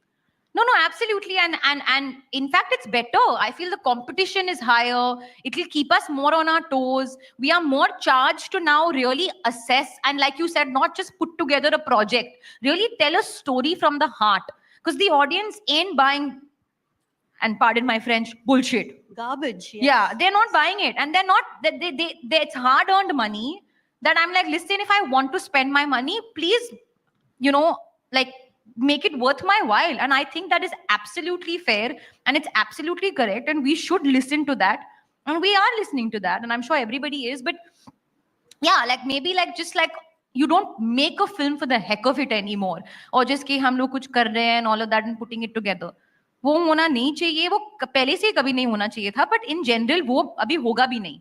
No, absolutely. And in fact, it's better. I feel the competition is higher. It will keep us more on our toes. We are more charged to now really assess. And like you said, not just put together a project, really tell a story from the heart. Because the audience ain't buying, and pardon my French, bullshit. Garbage. Yes. Yeah, they're not buying it. And they're not, it's hard-earned money that I'm like, listen, if I want to spend my money, please, make it worth my while. And I think that is absolutely fair and it's absolutely correct. And we should listen to that. And we are listening to that. And I'm sure everybody is. But yeah, you don't make a film for the heck of it anymore. Or just कि हम लोग कुछ कर रहे हैं and all of that and putting it together. वो होना नहीं चाहिए, वो पहले से कभी नहीं होना चाहिए था. But in general, वो अभी होगा भी नहीं.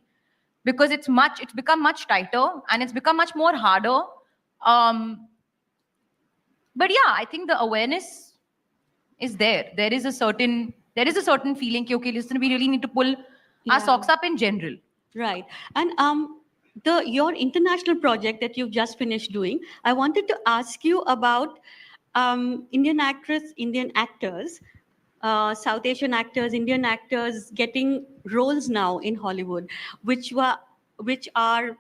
Because it's become much tighter and it's become much more harder. But yeah, I think the awareness is there. There is a certain feeling, okay, listen, we really need to pull our socks up in general. Right. And your international project that you've just finished doing, I wanted to ask you about Indian actors, South Asian actors, Indian actors getting roles now in Hollywood, which are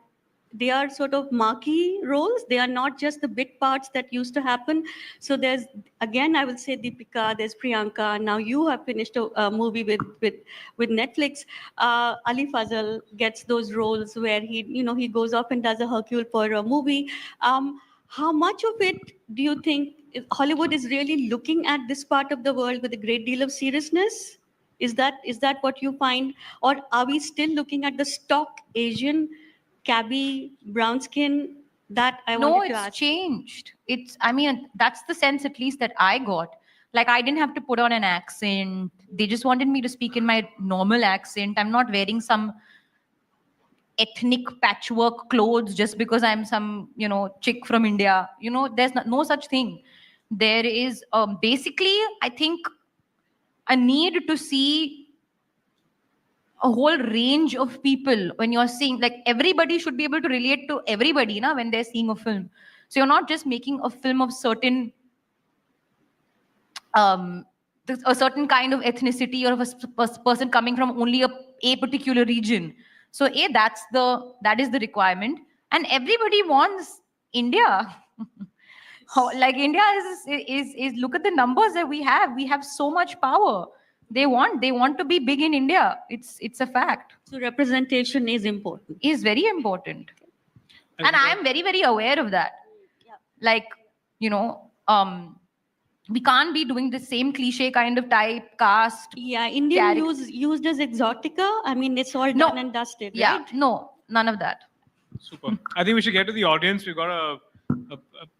they are sort of marquee roles. They are not just the bit parts that used to happen. So there's, again, I will say Deepika, there's Priyanka. Now you have finished a movie with Netflix. Ali Fazal gets those roles where he goes off and does a Hercule Poirot movie. How much of it do you think Hollywood is really looking at this part of the world with a great deal of seriousness? Is that what you find? Or are we still looking at the stock Asian cabby, brown skin? That I wanted to ask. No, it's changed. That's the sense at least that I got. Like, I didn't have to put on an accent. They just wanted me to speak in my normal accent. I'm not wearing some ethnic patchwork clothes just because I'm some, chick from India. There's no such thing. There is basically, I think, a need to see a whole range of people when you're seeing, like, everybody should be able to relate to everybody when they're seeing a film. So you're not just making a film of certain a certain kind of ethnicity or of a person coming from only a particular region. So that is the requirement, and everybody wants India. Like, India is look at the numbers that we have. We have so much power. They want to be big in India. It's a fact. So representation is important. Is very important, and I am very, very aware of that. Yeah. Like, we can't be doing the same cliche kind of type cast. Yeah, Indian used as exotica. I mean, it's all done and dusted, Yeah, right? no, none of that. Super. I think we should get to the audience. We've got a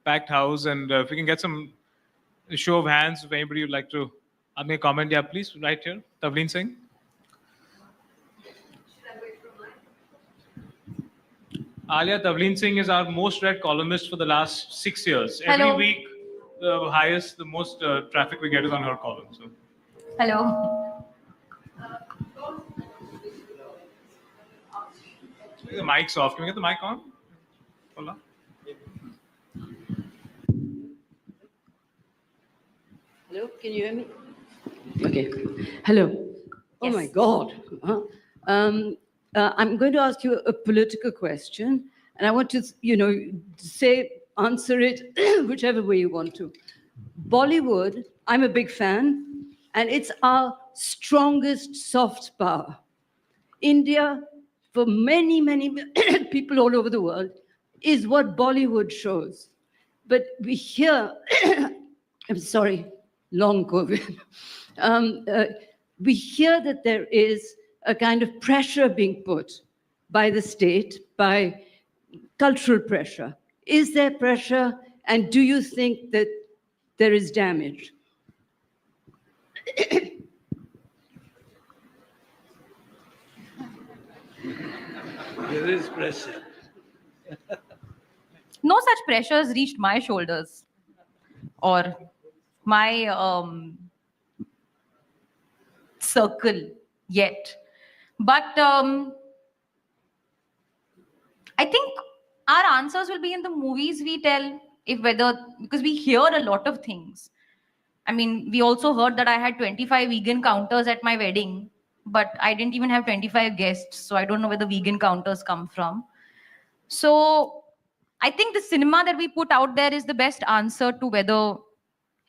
packed house, and if we can get a show of hands, if anybody would like to make a comment, yeah, please, right here. Tavleen Singh. Alia, Tavleen Singh is our most read columnist for the last 6 years. Hello. Every week, the most traffic we get is on her column. So. Hello. The mic's off. Can we get the mic on? Hola. Hello, can you hear me? Okay. Hello. Oh Yes. my God. I'm going to ask you a political question, and I want to, answer it whichever way you want to. Bollywood, I'm a big fan, and it's our strongest soft power. India, for many, many people all over the world, is what Bollywood shows. But we hear, I'm sorry, long COVID. We hear that there is a kind of pressure being put by the state, by cultural pressure. Is there pressure, and do you think that there is damage? There is pressure. No such pressure has reached my shoulders or my circle yet. But I think our answers will be in the movies we tell, because we hear a lot of things. I mean, we also heard that I had 25 vegan counters at my wedding, but I didn't even have 25 guests, so I don't know where the vegan counters come from. So I think the cinema that we put out there is the best answer to whether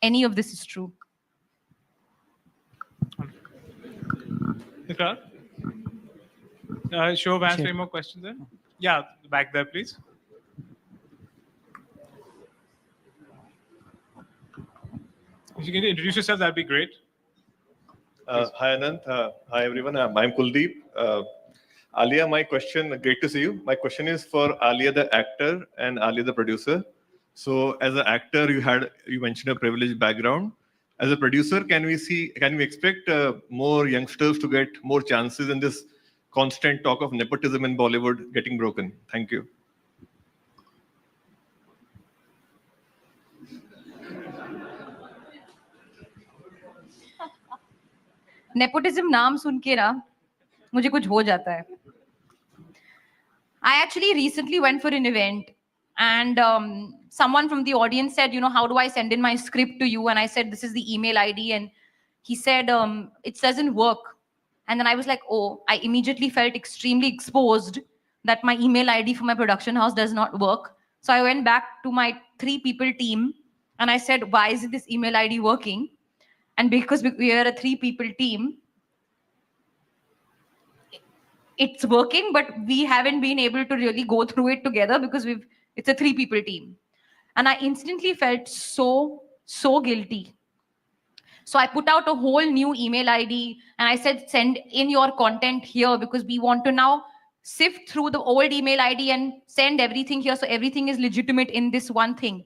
any of this is true. Ikrar? Show of hands, any more questions there? Yeah, back there, please. If you can introduce yourself, that'd be great. Hi, Anand. Hi, everyone. I'm Kuldeep. Alia, my question, great to see you. My question is for Alia, the actor, and Alia, the producer. So as an actor, you mentioned a privileged background. As a producer, can we expect more youngsters to get more chances in this constant talk of nepotism in Bollywood getting broken? Thank you. Nepotism नाम सुन के ना मुझे कुछ हो जाता है. I actually recently went for an event, and someone from the audience said, how do I send in my script to you? And I said, this is the email ID. And he said, it doesn't work. And then I was like, oh, I immediately felt extremely exposed that my email ID for my production house does not work. So I went back to my 3-people team and I said, why isn't this email ID working? And because we are a 3-people team, it's working, but we haven't been able to really go through it together because it's a 3-people team. And I instantly felt so guilty. So I put out a whole new email ID and I said, send in your content here because we want to now sift through the old email ID and send everything here. So everything is legitimate in this one thing.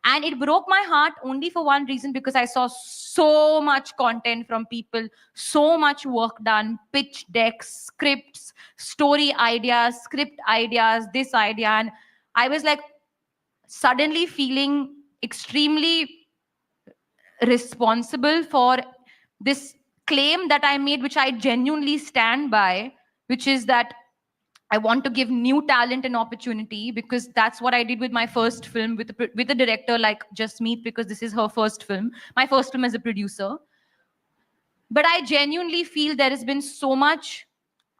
And it broke my heart only for one reason, because I saw so much content from people, so much work done, pitch decks, scripts, story ideas, script ideas, this idea. And I was like suddenly feeling extremely responsible for this claim that I made, which I genuinely stand by, which is that I want to give new talent an opportunity, because that's what I did with my first film with a director like Jasmeet, because this is her first film, my first film as a producer. But I genuinely feel there has been so much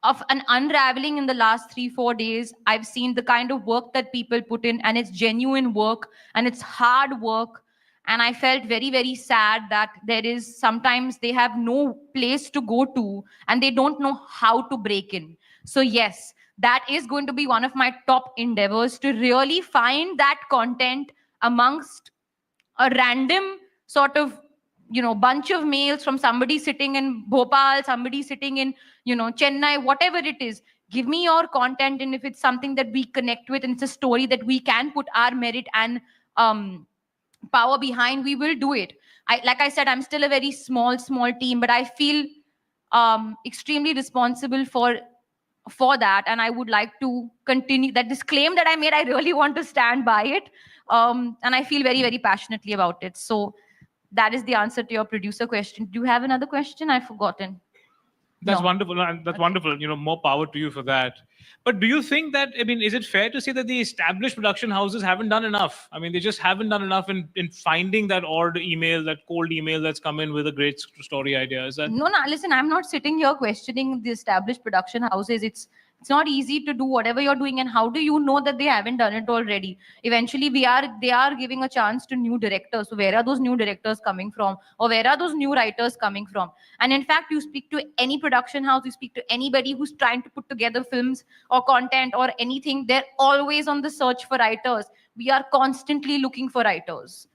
of an unraveling in the last 3-4 days. I've seen the kind of work that people put in, and it's genuine work and it's hard work. And I felt very, very sad that there is sometimes they have no place to go to and they don't know how to break in. So yes, that is going to be one of my top endeavors, to really find that content amongst a random sort of, bunch of mails from somebody sitting in Bhopal, somebody sitting in, Chennai, whatever it is. Give me your content, and if it's something that we connect with and it's a story that we can put our merit and power behind, we will do it. Like I said, I'm still a very small team, but I feel extremely responsible for that, and I would like to continue that. This claim that I made, I really want to stand by it, and I feel very, very passionately about it. So that is the answer to your producer question. Do you have another question? I've forgotten. That's No. wonderful. And that's wonderful. More power to you for that. But do you think that, is it fair to say that the established production houses haven't done enough? They just haven't done enough in finding that odd email, that cold email that's come in with a great story idea. Is that? No, listen, I'm not sitting here questioning the established production houses. It's not easy to do whatever you're doing, and how do you know that they haven't done it already? Eventually, they are giving a chance to new directors. So where are those new directors coming from? Or where are those new writers coming from? And in fact, you speak to any production house, you speak to anybody who's trying to put together films or content or anything, they're always on the search for writers. We are constantly looking for writers.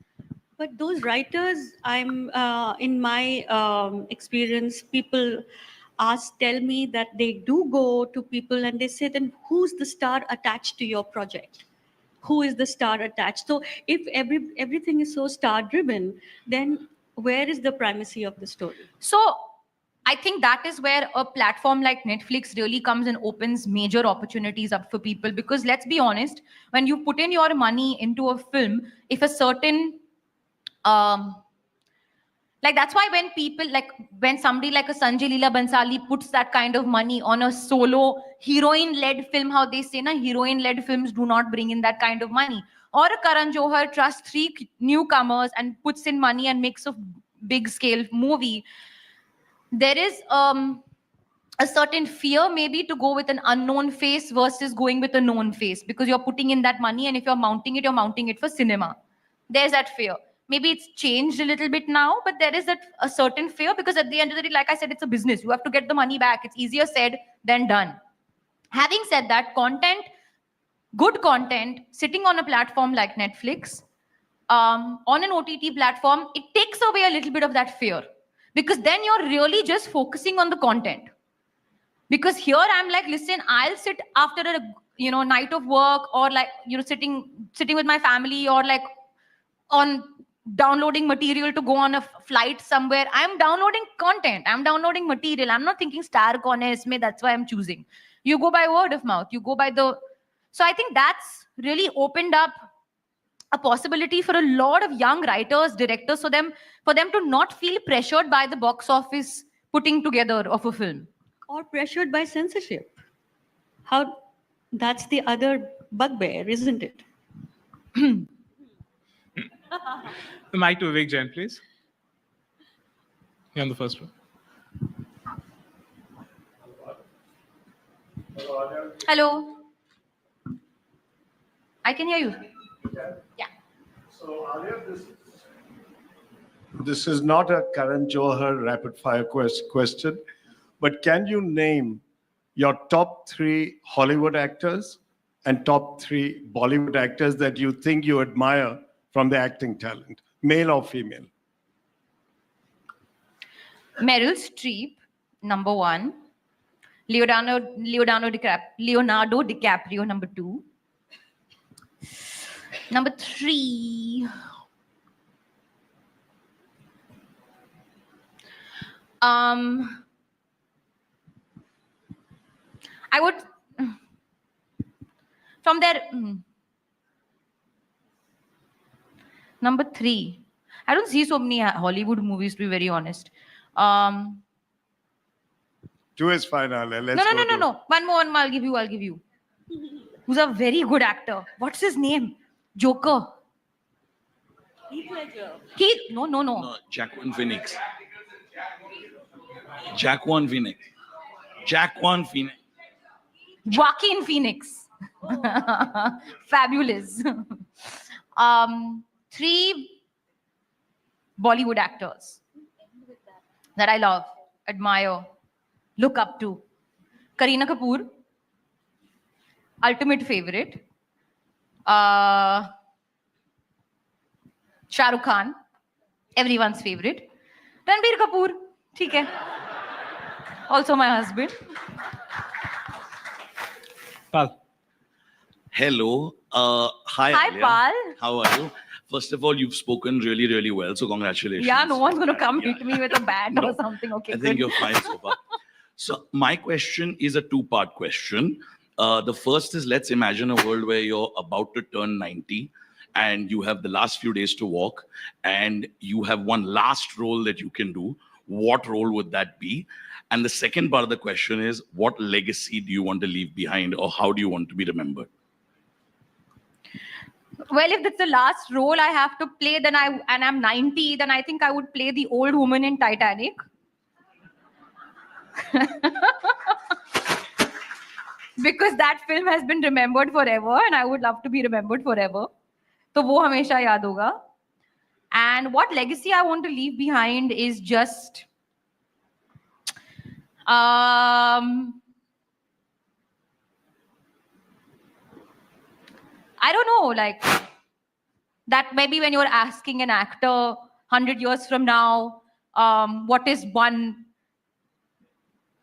But those writers, in my experience, people tell me that they do go to people and they say, then who's the star attached to your project? Who is the star attached? So if everything is so star driven, then where is the primacy of the story? So I think that is where a platform like Netflix really comes and opens major opportunities up for people. Because let's be honest, when you put in your money into a film, if a certain that's why when somebody like a Sanjay Leela Bansali puts that kind of money on a solo heroine-led film, how they say, heroine-led films do not bring in that kind of money. Or a Karan Johar trusts 3 newcomers and puts in money and makes a big-scale movie. There is a certain fear maybe to go with an unknown face versus going with a known face, because you're putting in that money, and if you're mounting it for cinema. There's that fear. Maybe it's changed a little bit now, but there is a certain fear, because at the end of the day, like I said, it's a business. You have to get the money back. It's easier said than done. Having said that, good content, sitting on a platform like Netflix, on an OTT platform, it takes away a little bit of that fear, because then you're really just focusing on the content. Because here I'm like, listen, I'll sit after a night of work, or sitting with my family, or on downloading material to go on a flight somewhere. I'm downloading content. I'm downloading material. I'm not thinking star kaun hai isme, that's why I'm choosing. You go by word of mouth. You go by So I think that's really opened up a possibility for a lot of young writers, directors, for them to not feel pressured by the box office putting together of a film. Or pressured by censorship. That's the other bugbear, isn't it? The mic to Vivek Jain, please. You're on the first row. Hello. I can hear you. Yeah. So, Alia, this is not a Karan Johar rapid fire question, but can you name your top 3 Hollywood actors and top 3 Bollywood actors that you think you admire from the acting talent, male or female? Meryl Streep, number 1. Leonardo DiCaprio, number 2. Number 3. I would, from there, number 3. I don't see so many Hollywood movies, to be very honest. 2 is fine, Alia. Let's No. go to- One more, I'll give you. Who's a very good actor. What's his name? Joker. No. No, Jaquan Phoenix. Jaquan Phoenix. Jaquan Phoenix. Joaquin Phoenix. Fabulous. 3 Bollywood actors that I love, admire, look up to. Kareena Kapoor, ultimate favorite. Shah Rukh Khan, everyone's favorite. Ranbir Kapoor, theek hai. Also my husband. Pal. Hello. Hi, Hi, Alia. Pal. How are you? First of all, you've spoken really, really well. So congratulations. Yeah, no one's going to come Yeah. hit me with a bat No. or something. Okay, I think good. you're fine so far. So my question is a 2-part question. The first is, let's imagine a world where you're about to turn 90 and you have the last few days to walk and you have one last role that you can do. What role would that be? And the second part of the question is, what legacy do you want to leave behind, or how do you want to be remembered? Well, if it's the last role I have to play, then I'm 90, then I think I would play the old woman in Titanic. Because that film has been remembered forever and I would love to be remembered forever. So wo hamesha yaad hoga. And what legacy I want to leave behind is just I don't know, like that maybe when you're asking an actor 100 years from now, what is one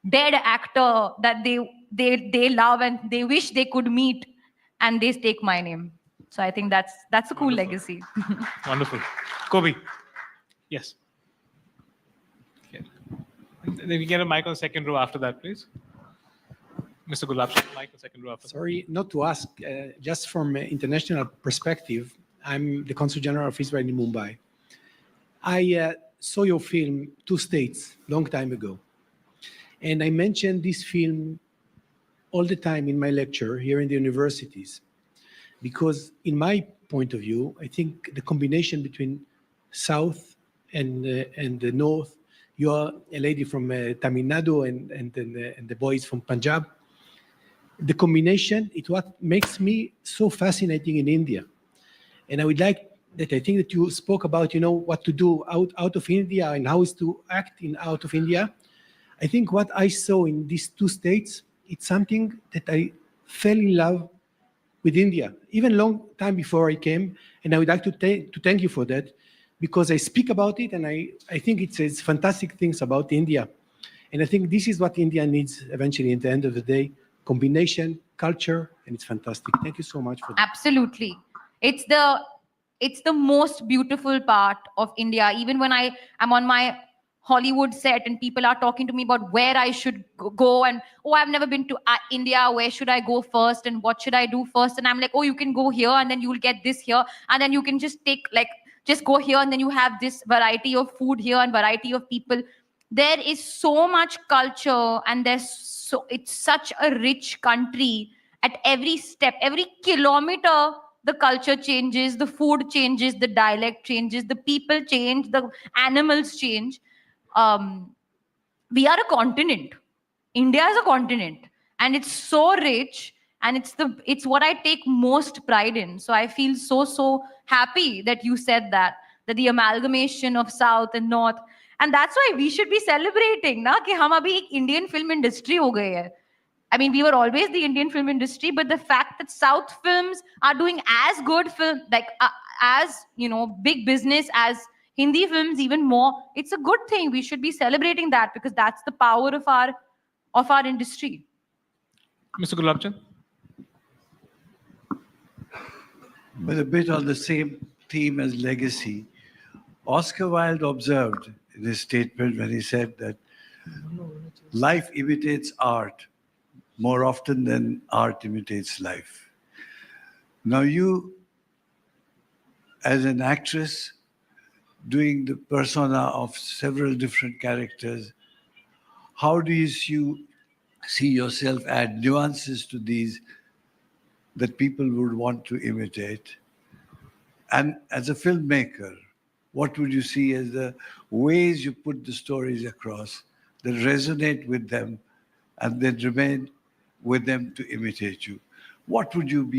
dead actor that they love and they wish they could meet, and they take my name. So I think that's a cool legacy. Wonderful. Kobe. Yes. Okay. Then we get a mic on second row after that, please. Mr. Gulab, mic on second row after that. Sorry, not to ask, just from an international perspective, I'm the Consul General of Israel in Mumbai. I saw your film, Two States, long time ago. And I mentioned this film all the time in my lecture here in the universities. Because in my point of view, I think the combination between South and the North, you are a lady from Tamil Nadu and the boys from Punjab. The combination, it's what makes me so fascinating in India. And I would like that, I think that you spoke about, what to do out of India and how is to act out of India. I think what I saw in these two states, it's something that I fell in love with India, even long time before I came. And I would like to thank you for that, because I speak about it and I think it's fantastic things about India. And I think this is what India needs eventually at the end of the day, combination, culture, and it's fantastic. Thank you so much for that. Absolutely. It's the most beautiful part of India. Even when I am on my Hollywood set and people are talking to me about where I should go and, oh, I've never been to India, where should I go first and what should I do first? And I'm like, oh, you can go here and then you'll get this here. And then you can just just go here and then you have this variety of food here and variety of people. There is so much culture and it's such a rich country. At every step, every kilometer, the culture changes, the food changes, the dialect changes, the people change, the animals change. We are a continent. India is a continent, and it's so rich, and it's what I take most pride in. So I feel so happy that you said that the amalgamation of South and North, and that's why we should be celebrating, na, कि हम अभी एक Indian film industry हो गए हैं. I mean, we were always the Indian film industry, but the fact that South films are doing as good film, as big business as Hindi films, even more, it's a good thing. We should be celebrating that because that's the power of our industry. Mr. Gulabchand. But a bit on the same theme as legacy, Oscar Wilde observed in his statement when he said that life imitates art more often than art imitates life. Now, you, as an actress, doing the persona of several different characters, how do you see yourself add nuances to these that people would want to imitate? And as a filmmaker, what would you see as the ways you put the stories across that resonate with them and then remain with them to imitate you? What would you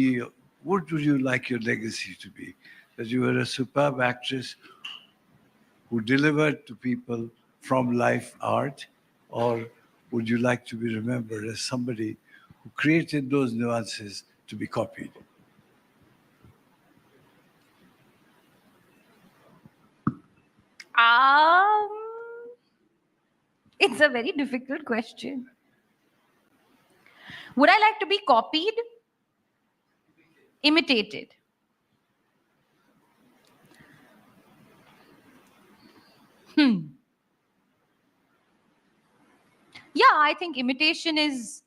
like your legacy to be? That you were a superb actress who delivered to people from life art, or would you like to be remembered as somebody who created those nuances to be copied? It's a very difficult question. Would I like to be copied? Imitated? Yeah, I think imitation is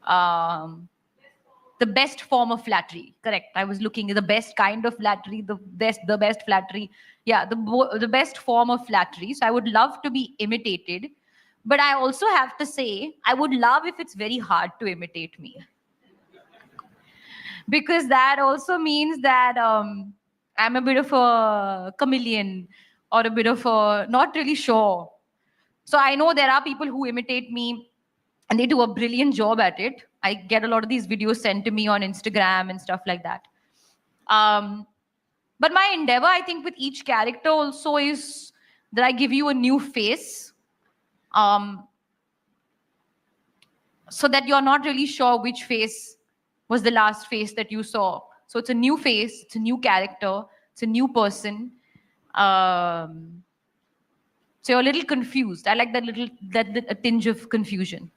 the best form of flattery. Correct. I was looking at the best kind of flattery, the best flattery. Yeah, the best form of flattery. So I would love to be imitated. But I also have to say, I would love if it's very hard to imitate me. Because that also means that I'm a bit of a chameleon or a bit of a not really sure. So I know there are people who imitate me and they do a brilliant job at it. I get a lot of these videos sent to me on Instagram and stuff like that. But my endeavor, I think, with each character also is that I give you a new face, so that you're not really sure which face was the last face that you saw. So it's a new face, it's a new character, it's a new person. So you're a little confused. I like a tinge of confusion.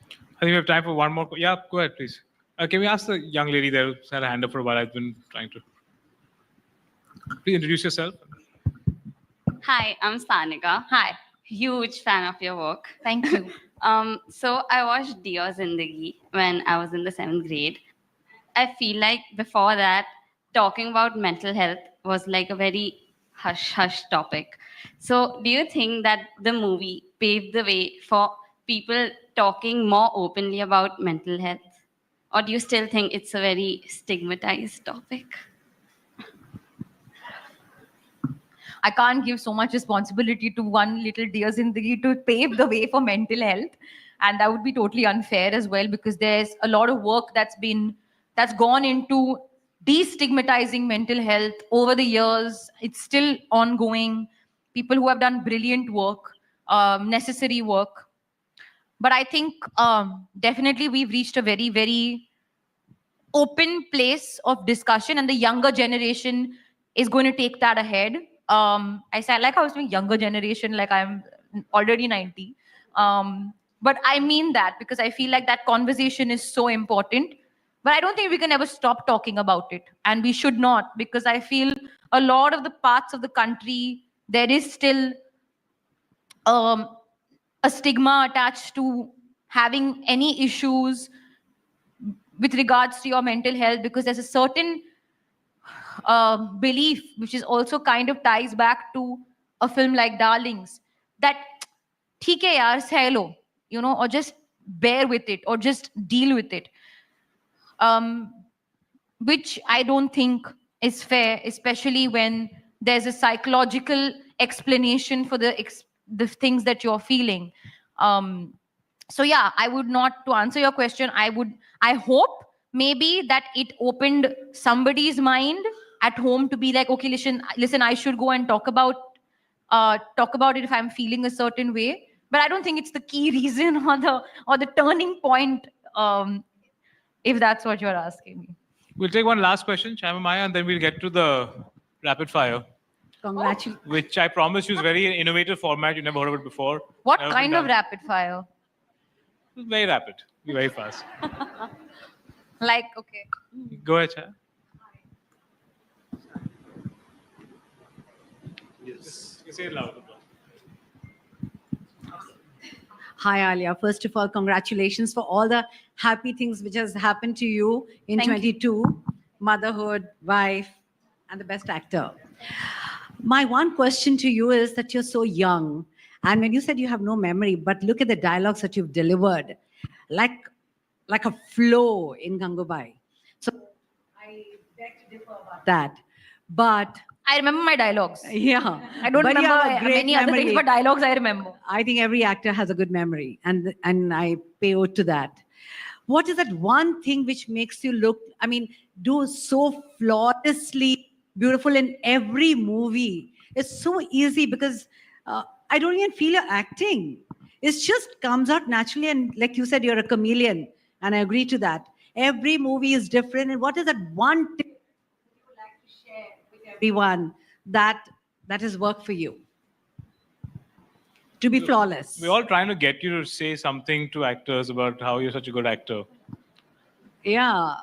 I think we have time for one more. Yeah, go ahead, please. Can we ask the young lady there who's had a hand up for a while? I've been trying to. Please introduce yourself. Hi, I'm Sanika. Hi. Huge fan of your work. Thank you. So I watched Dear Zindagi when I was in the 7th grade. I feel like before that, talking about mental health was like a very hush-hush topic. So do you think that the movie paved the way for people talking more openly about mental health? Or do you still think it's a very stigmatized topic? I can't give so much responsibility to one little Dear Zindagi to pave the way for mental health. And that would be totally unfair as well, because there's a lot of work that's gone into destigmatizing mental health over the years. It's still ongoing. People who have done brilliant work, necessary work. But I think definitely we've reached a very, very open place of discussion, and the younger generation is going to take that ahead. I said, like I was saying, younger generation, like I'm already 90. But I mean that because I feel like that conversation is so important. But I don't think we can ever stop talking about it. And we should not, because I feel a lot of the parts of the country, there is still a stigma attached to having any issues with regards to your mental health, because there's a certain belief, which is also kind of ties back to a film like Darlings, that theek hai yaar, seh lo, or just bear with it, or just deal with it, which I don't think is fair, especially when there's a psychological explanation for the things that you're feeling. So yeah, I would not, to answer your question, I hope maybe that it opened somebody's mind at home to be like, okay, listen, I should go and talk about it if I'm feeling a certain way. But I don't think it's the key reason or the turning point, if that's what you're asking me. We'll take one last question, Chima Maya, and then we'll get to the rapid fire. Congratulations. Which I promise you is very innovative format. You never heard of it before. What Never kind been of done. rapid fire? Very rapid. Be very fast. Like, okay. Go ahead, Chaya. Yes. You say it loud. Hi, Alia. First of all, congratulations for all the happy things which has happened to you in Thank you. 22, motherhood, wife, and the best actor. My one question to you is that you're so young, and when you said you have no memory, but look at the dialogues that you've delivered, like a flow in Gangubai. So I beg to differ about that. But I remember my dialogues. yeah, I don't but you remember have a great many other things, memory. but dialogues I remember. I think every actor has a good memory, and I pay ode to that. What is that one thing which makes you look, do so flawlessly beautiful in every movie? It's so easy because I don't even feel you're acting. It just comes out naturally, and like you said, you're a chameleon, and I agree to that. Every movie is different, and what is that one tip you would like to share with everyone that has worked for you? To be flawless. We're all trying to get you to say something to actors about how you're such a good actor. Yeah.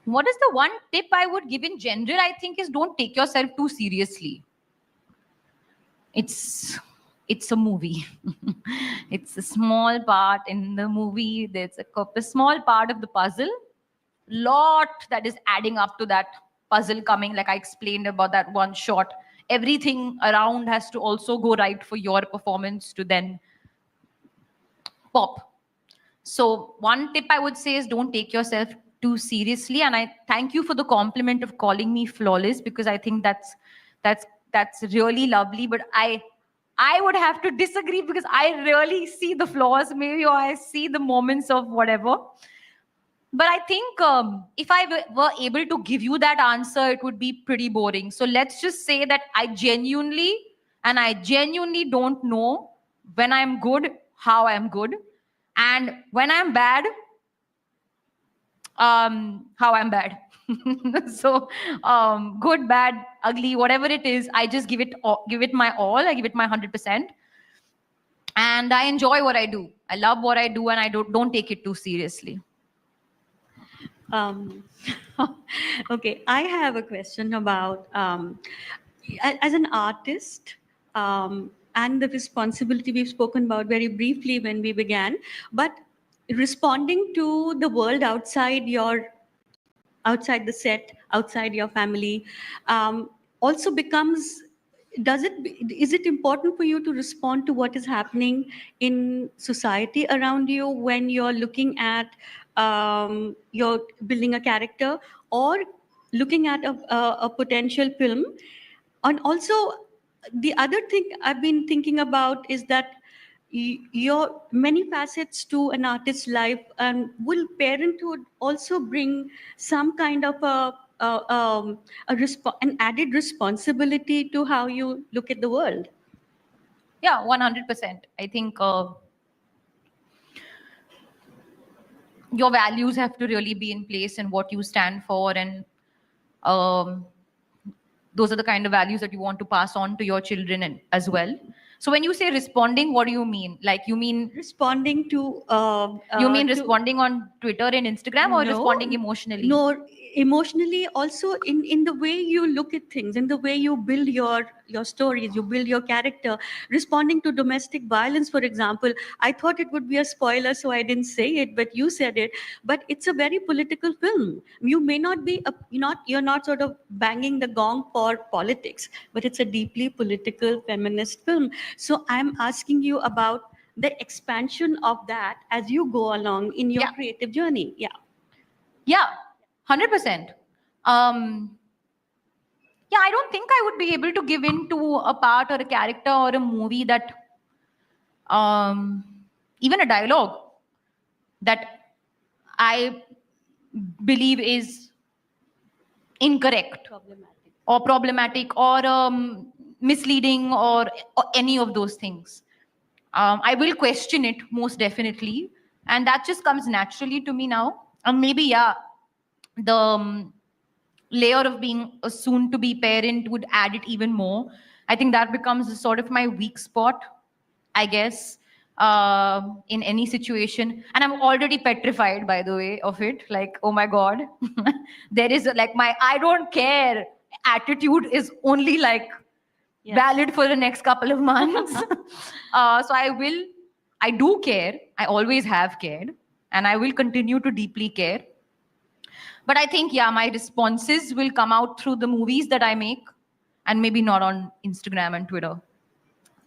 What is the one tip I would give in general, I think, is don't take yourself too seriously. It's a movie. It's a small part in the movie. There's a small part of the puzzle. Lot that is adding up to that puzzle coming, like I explained about that one shot. Everything around has to also go right for your performance to then pop. So one tip I would say is don't take yourself too seriously. And I thank you for the compliment of calling me flawless, because I think that's really lovely. But I would have to disagree, because I really see the flaws maybe, or I see the moments of whatever. But I think if I were able to give you that answer, it would be pretty boring. So let's just say that I genuinely don't know when I'm good, how I'm good, and when I'm bad, how I'm bad. So good, bad, ugly, whatever it is, I just give it my all. I give it my 100%. And I enjoy what I do. I love what I do, and I don't take it too seriously. Okay, I have a question about as an artist and the responsibility we've spoken about very briefly when we began, but responding to the world outside the set, outside your family, also becomes. Is it important for you to respond to what is happening in society around you when you're looking at you're building a character or looking at a potential film? And also, the other thing I've been thinking about is that your many facets to an artist's life, and will parenthood also bring some kind of an added responsibility to how you look at the world? Yeah, 100%. I think your values have to really be in place, and what you stand for, and those are the kind of values that you want to pass on to your children as well. So when you say responding, what do you mean? Like, you mean responding to responding on Twitter and Instagram, or No. responding emotionally? No, emotionally, also in the way you look at things, in the way you build your stories, you build your character. Responding to domestic violence, for example, I thought it would be a spoiler, so I didn't say it, but you said it. But it's a very political film. You may not be you're not sort of banging the gong for politics, but it's a deeply political feminist film. So I'm asking you about the expansion of that as you go along in your creative journey. Yeah, 100%. Yeah, I don't think I would be able to give in to a part or a character or a movie that, even a dialogue that I believe is incorrect or problematic or misleading or any of those things. I will question it most definitely, and that just comes naturally to me now. And maybe, the layer of being a soon-to-be parent would add it even more. I think that becomes sort of my weak spot, I guess. in any situation. And I'm already petrified, by the way, of it. Like, oh my God, there is like my I don't care attitude is only like valid for the next couple of months. So I do care. I always have cared. And I will continue to deeply care. But I think, yeah, my responses will come out through the movies that I make and maybe not on Instagram and Twitter.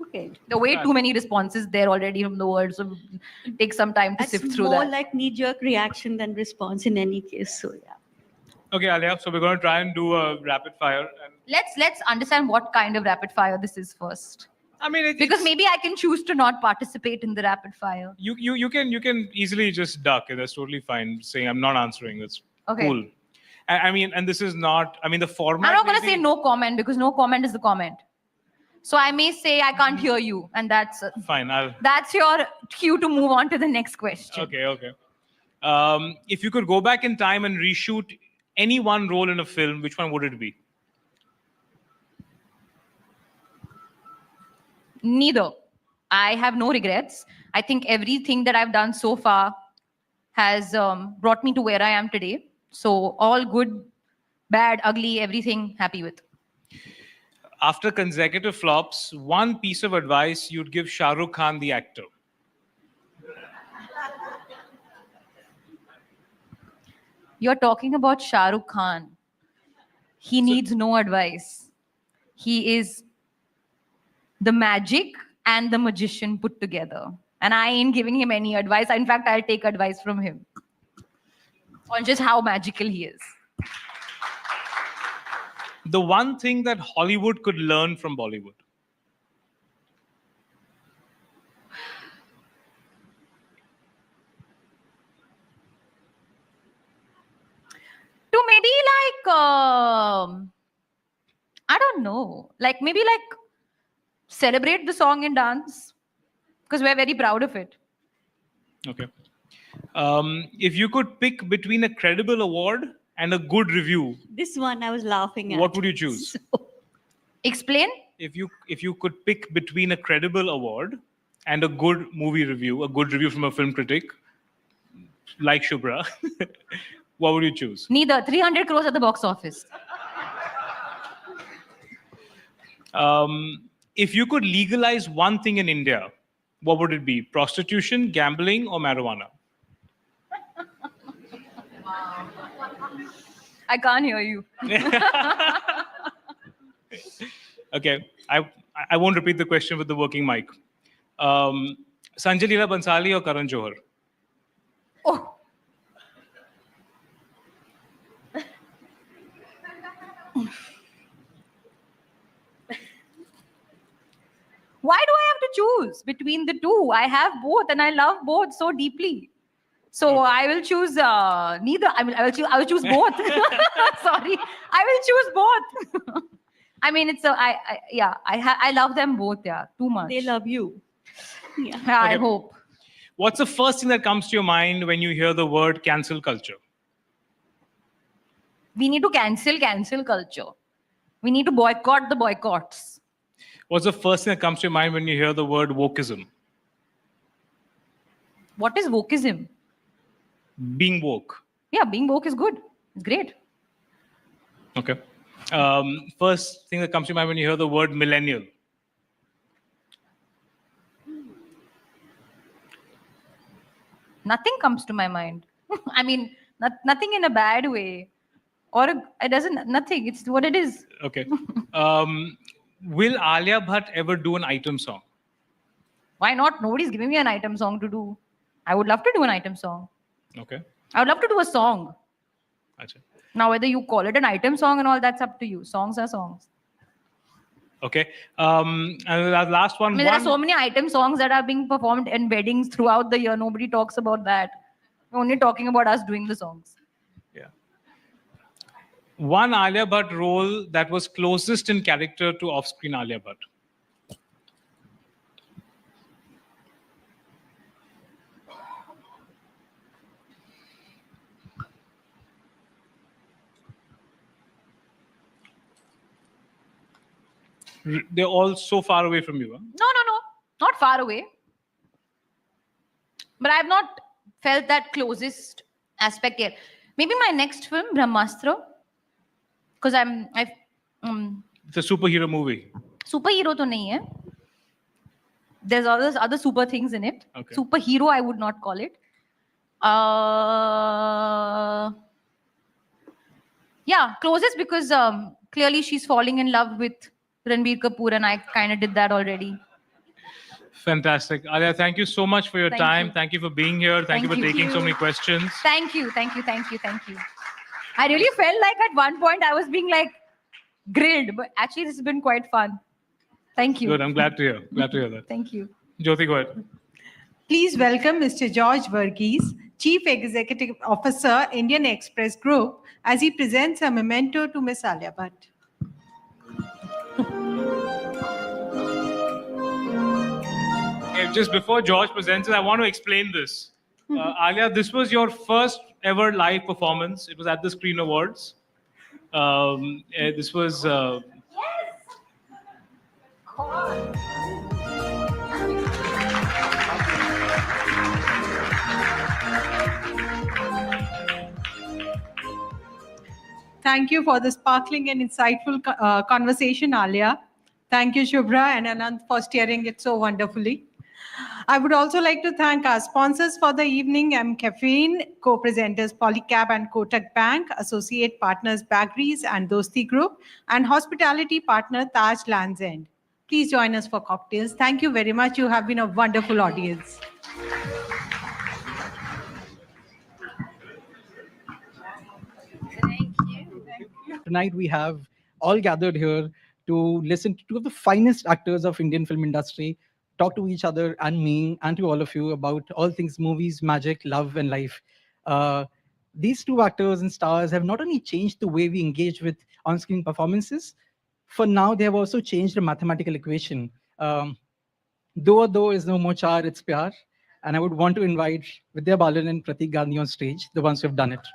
Okay. There are way too many responses there already from the world. So take some time to sift through more that. like knee-jerk reaction than response in any case. So yeah. Okay, Alia. So we're going to try and do a rapid fire. And Let's understand what kind of rapid fire this is first. I mean, Because maybe I can choose to not participate in the rapid fire. you can easily just duck. That's totally fine. Saying I'm not answering. That's Okay. cool. I mean, and this is not. I mean, the format. I'm not going to maybe- say no comment because no comment is the comment. So I may say I can't hear you, and Fine. that's your cue to move on to the next question. Okay. If you could go back in time and reshoot any one role in a film, which one would it be? Neither. I have no regrets. I think everything that I've done so far has brought me to where I am today. So all good, bad, ugly, everything happy with. After consecutive flops, one piece of advice you'd give Shah Rukh Khan, the actor. You're talking about Shah Rukh Khan. He needs no advice. He is the magic and the magician put together. And I ain't giving him any advice. In fact, I'll take advice from him on just how magical he is. The one thing that Hollywood could learn from Bollywood. To maybe like, I don't know, like maybe like celebrate the song and dance because we're very proud of it. Okay. If you could pick between a credible award and a good review, This one I was laughing at. what would you choose? Explain. If you could pick between a credible award and a good movie review, a good review from a film critic, like Shubhra, what would you choose? Neither. 300 crores at the box office. If you could legalize one thing in India, what would it be? Prostitution, gambling, or marijuana? I can't hear you. Okay, I won't repeat the question with the working mic. Sanjay Leela Bhansali or Karan Johar? Oh. Why do I have to choose between the two? I have both and I love both so deeply. So I will choose neither. I will choose both. Sorry, I will choose both. I mean, it's I love them both. Yeah, too much. They love you. Yeah. I Okay. hope. What's the first thing that comes to your mind when you hear the word cancel culture? We need to cancel culture. We need to boycott the boycotts. What's the first thing that comes to your mind when you hear the word wokeism? What is wokeism? Being woke. Yeah, being woke is good. It's great. Okay. First thing that comes to mind when you hear the word millennial. Nothing comes to my mind. I mean, nothing in a bad way. It doesn't, nothing. It's what it is. Okay. Will Alia Bhatt ever do an item song? Why not? Nobody's giving me an item song to do. I would love to do an item song. Okay. I would love to do a song. Achha. Now, whether you call it an item song and all, that's up to you. Songs are songs. Okay. And the last one. I mean, there are so many item songs that are being performed in weddings throughout the year. Nobody talks about that. We're only talking about us doing the songs. Yeah. One Alia Bhatt role that was closest in character to off-screen Alia Bhatt. They're all so far away from you. Huh? No. Not far away. But I've not felt that closest aspect yet. Maybe my next film, Brahmastra, because It's a superhero movie. superhero to nahi hai. There's other super things in it. Okay. Superhero, I would not call it. Yeah, closest because clearly she's falling in love with Ranbir Kapoor, and I kind of did that already. Fantastic. Alia, thank you so much for your Thank time. you. Thank you for being here. Thank you for taking so many questions. Thank you. I really felt like at one point I was being like grilled, but actually this has been quite fun. Thank you. Good. I'm glad to hear. Glad to hear that. Thank you. Jyoti, go ahead. Please welcome Mr. George Verghese, Chief Executive Officer, Indian Express Group, as he presents a memento to Miss Alia Bhatt. Just before George presents it, I want to explain this. Alia, this was your first ever live performance. It was at the Screen Awards. This was... Thank you for the sparkling and insightful conversation, Alia. Thank you, Shubhra and Anand, for steering it so wonderfully. I would also like to thank our sponsors for the evening, Caffeine, co-presenters Polycab and Kotak Bank, associate partners Bagries and Dosti Group, and hospitality partner Taj Lands End. Please join us for cocktails. Thank you very much. You have been a wonderful audience. Tonight we have all gathered here to listen to two of the finest actors of Indian film industry, talk to each other and me and to all of you about all things movies, magic, love and life. These two actors and stars have not only changed the way we engage with on-screen performances, for now they have also changed the mathematical equation. Do is no more char, it's pyar. And I would want to invite Vidya Balan and Pratik Gandhi on stage, the ones who have done it.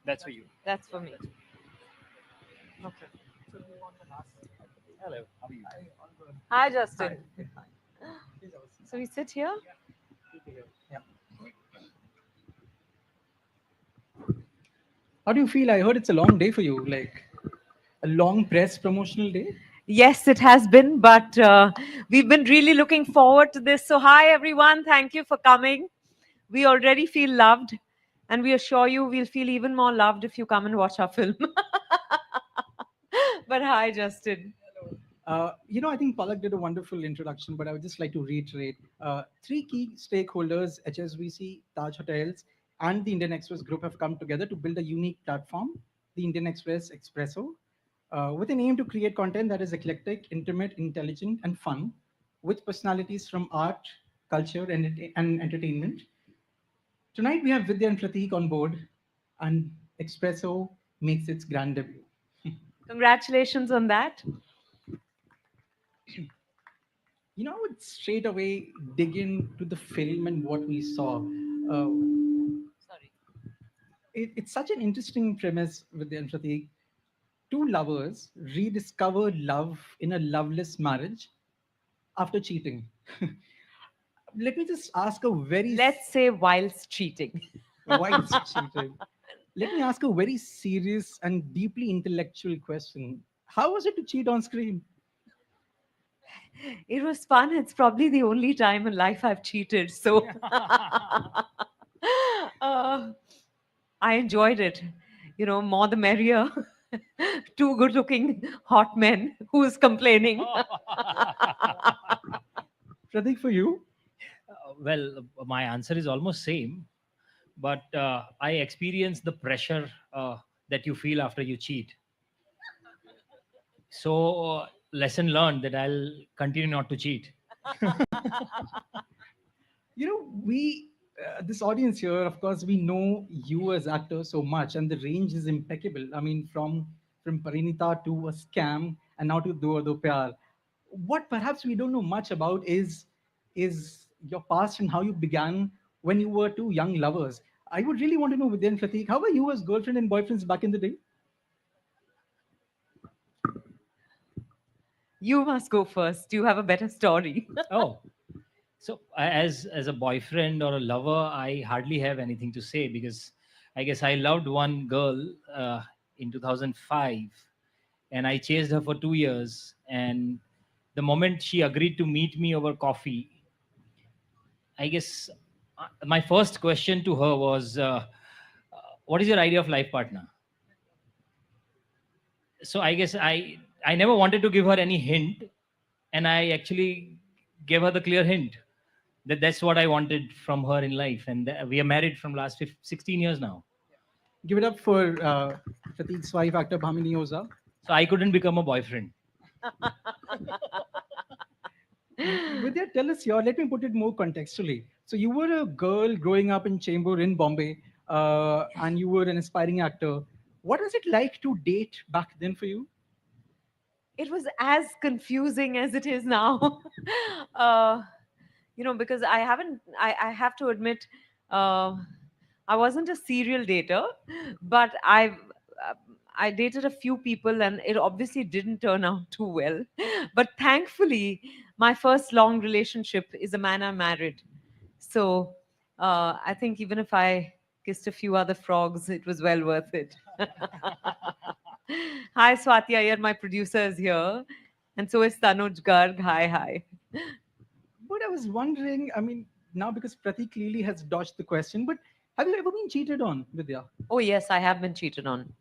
That's for you. That's for me. Okay. Hello. How are you? Hi, Justin. So we sit here? Yeah. How do you feel? I heard it's a long day for you, like a long press promotional day. Yes, it has been, but we've been really looking forward to this. So hi, everyone. Thank you for coming. We already feel loved, and we assure you we'll feel even more loved if you come and watch our film. But hi, Justin. I think Palak did a wonderful introduction, but I would just like to reiterate three key stakeholders, HSBC, Taj Hotels, and the Indian Express Group have come together to build a unique platform, the Indian Express Expresso, with an aim to create content that is eclectic, intimate, intelligent, and fun, with personalities from art, culture, and entertainment. Tonight, we have Vidya and Pratik on board, and Expresso makes its grand debut. Congratulations on that. I would straight away dig into the film and what we saw. Sorry. It's such an interesting premise with the Pratik. Two lovers rediscover love in a loveless marriage after cheating. Let me just ask a very... Let's say whilst cheating. Whilst cheating. Let me ask a very serious and deeply intellectual question. How was it to cheat on screen? It was fun. It's probably the only time in life I've cheated. So I enjoyed it. More the merrier. Two good-looking hot men. Who's complaining? Pratik, for you? Well, my answer is almost same, but I experienced the pressure that you feel after you cheat. So lesson learned that I'll continue not to cheat. This audience here, of course, we know you as actors so much, and the range is impeccable. I mean, from from Parinita to a scam, and now to Do Do Pyar. What perhaps we don't know much about is your past and how you began when you were two young lovers. I would really want to know, Vidya and Pratik, how were you as girlfriend and boyfriends back in the day? You must go first. You have a better story. Oh, so as a boyfriend or a lover, I hardly have anything to say because I guess I loved one girl in 2005, and I chased her for 2 years. And the moment she agreed to meet me over coffee, I guess my first question to her was, "What is your idea of life partner?" So I guess I never wanted to give her any hint, and I actually gave her the clear hint that that's what I wanted from her in life, and we are married from last 16 years now. Give it up for Pratik's wife, actor Bhamini Oza. So I couldn't become a boyfriend. Vidya, tell us your, let me put it more contextually. So you were a girl growing up in Chembur in Bombay, and you were an aspiring actor. What was it like to date back then for you? It was as confusing as it is now. Because I have to admit, I wasn't a serial dater, but I dated a few people and it obviously didn't turn out too well. But thankfully, my first long relationship is a man I married. So I think even if I kissed a few other frogs, it was well worth it. Hi, Swati Iyer, my producer is here. And so is Tanuj Garg. Hi, hi. But I was wondering, I mean, now because Pratik clearly has dodged the question, but have you ever been cheated on, Vidya? Oh, yes, I have been cheated on.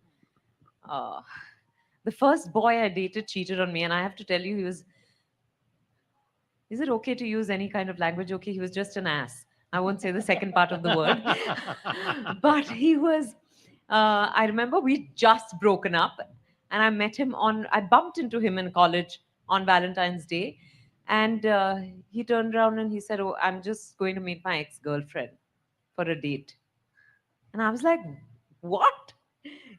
The first boy I dated cheated on me, and I have to tell you, he was. Is it okay to use any kind of language? Okay, he was just an ass. I won't say the second part of the word. But he was. I remember we'd just broken up, and I met him I bumped into him in college on Valentine's Day. And he turned around and he said, "Oh, I'm just going to meet my ex-girlfriend for a date." And I was like, "What?"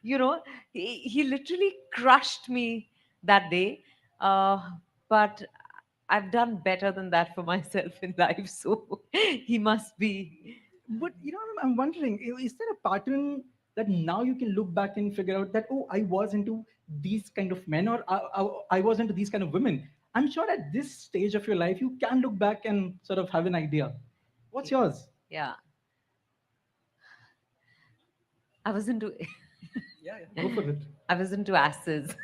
He literally crushed me that day. But I've done better than that for myself in life. So he must be. But I'm wondering, is there a pattern that now you can look back and figure out that, oh, I was into these kind of men, or I was into these kind of women? I'm sure at this stage of your life, you can look back and sort of have an idea. What's yours? Yeah. I was into. Yeah, go for it. I was into asses.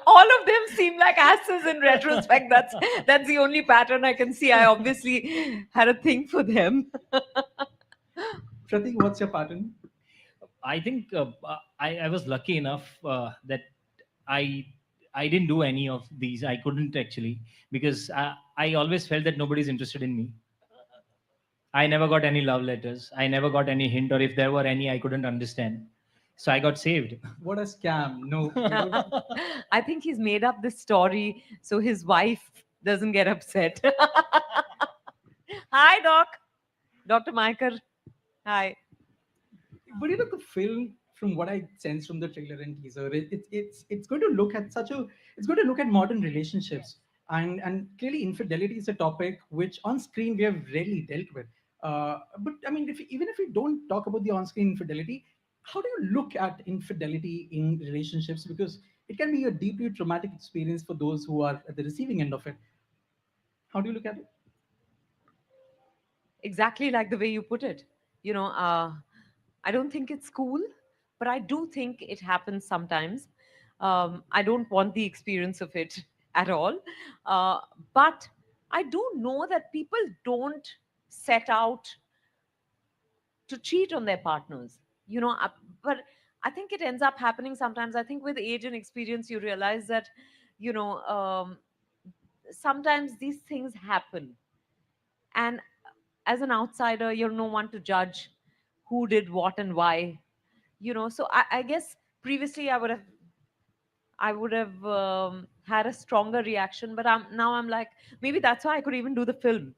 All of them seem like asses in retrospect. That's the only pattern I can see. I obviously had a thing for them. Pratik, what's your pattern? I think I was lucky enough that I didn't do any of these. I couldn't actually, because I always felt that nobody's interested in me. I never got any love letters. I never got any hint, or if there were any, I couldn't understand. So I got saved. What a scam. No. I think he's made up this story so his wife doesn't get upset. Hi, Doc. Dr. Maikar. Hi. But the film, from what I sense from the trailer and teaser, it's going to look at it's going to look at modern relationships, and clearly infidelity is a topic which on screen we have rarely dealt with. But I mean, even if we don't talk about the on-screen infidelity, how do you look at infidelity in relationships? Because it can be a deeply traumatic experience for those who are at the receiving end of it. How do you look at it? Exactly like the way you put it. I don't think it's cool, but I do think it happens sometimes. I don't want the experience of it at all. But I do know that people don't set out to cheat on their partners, but I think it ends up happening sometimes. I think with age and experience, you realize that, sometimes these things happen. And as an outsider, you're no one to judge who did what and why, so I guess previously I would have had a stronger reaction, but now I'm like, maybe that's why I could even do the film.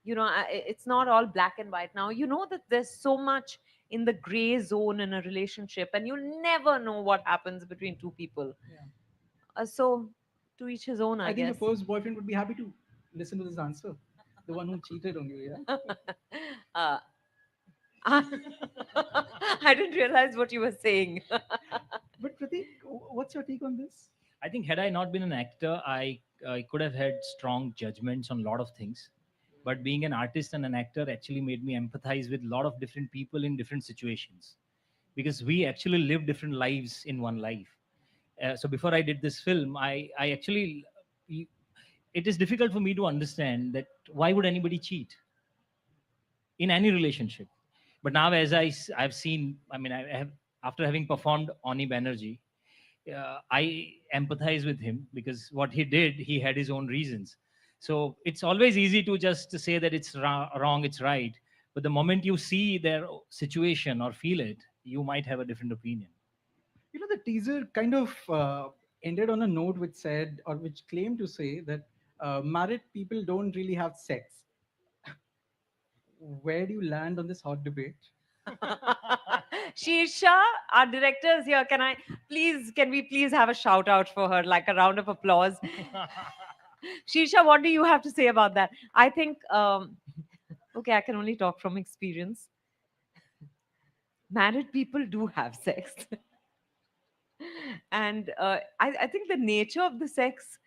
It's not all black and white now. That there's so much in the gray zone in a relationship, and you never know what happens between two people. So, to each his own, I think guess. the first boyfriend would be happy to listen to this answer. The one who cheated on you, yeah? uh, I didn't realize what you were saying. But Pratik, what's your take on this? I think had I not been an actor, I could have had strong judgments on a lot of things. But being an artist and an actor actually made me empathize with a lot of different people in different situations, because we actually live different lives in one life. So before I did this film, I actually, it is difficult for me to understand that why would anybody cheat in any relationship. But now, as I've seen, I mean, I have, after having performed Oni Banerjee, I empathize with him, because what he did, he had his own reasons. So it's always easy to just say that it's wrong, it's right. But the moment you see their situation or feel it, you might have a different opinion. You know, the teaser kind of ended on a note which said, or which claimed to say, that married people don't really have sex. Where do you land on this hot debate? Shirsha, our director is here. Can we please have a shout out for her, like a round of applause? Shirsha, what do you have to say about that? I think, okay, I can only talk from experience. Married people do have sex. And I think the nature of the sex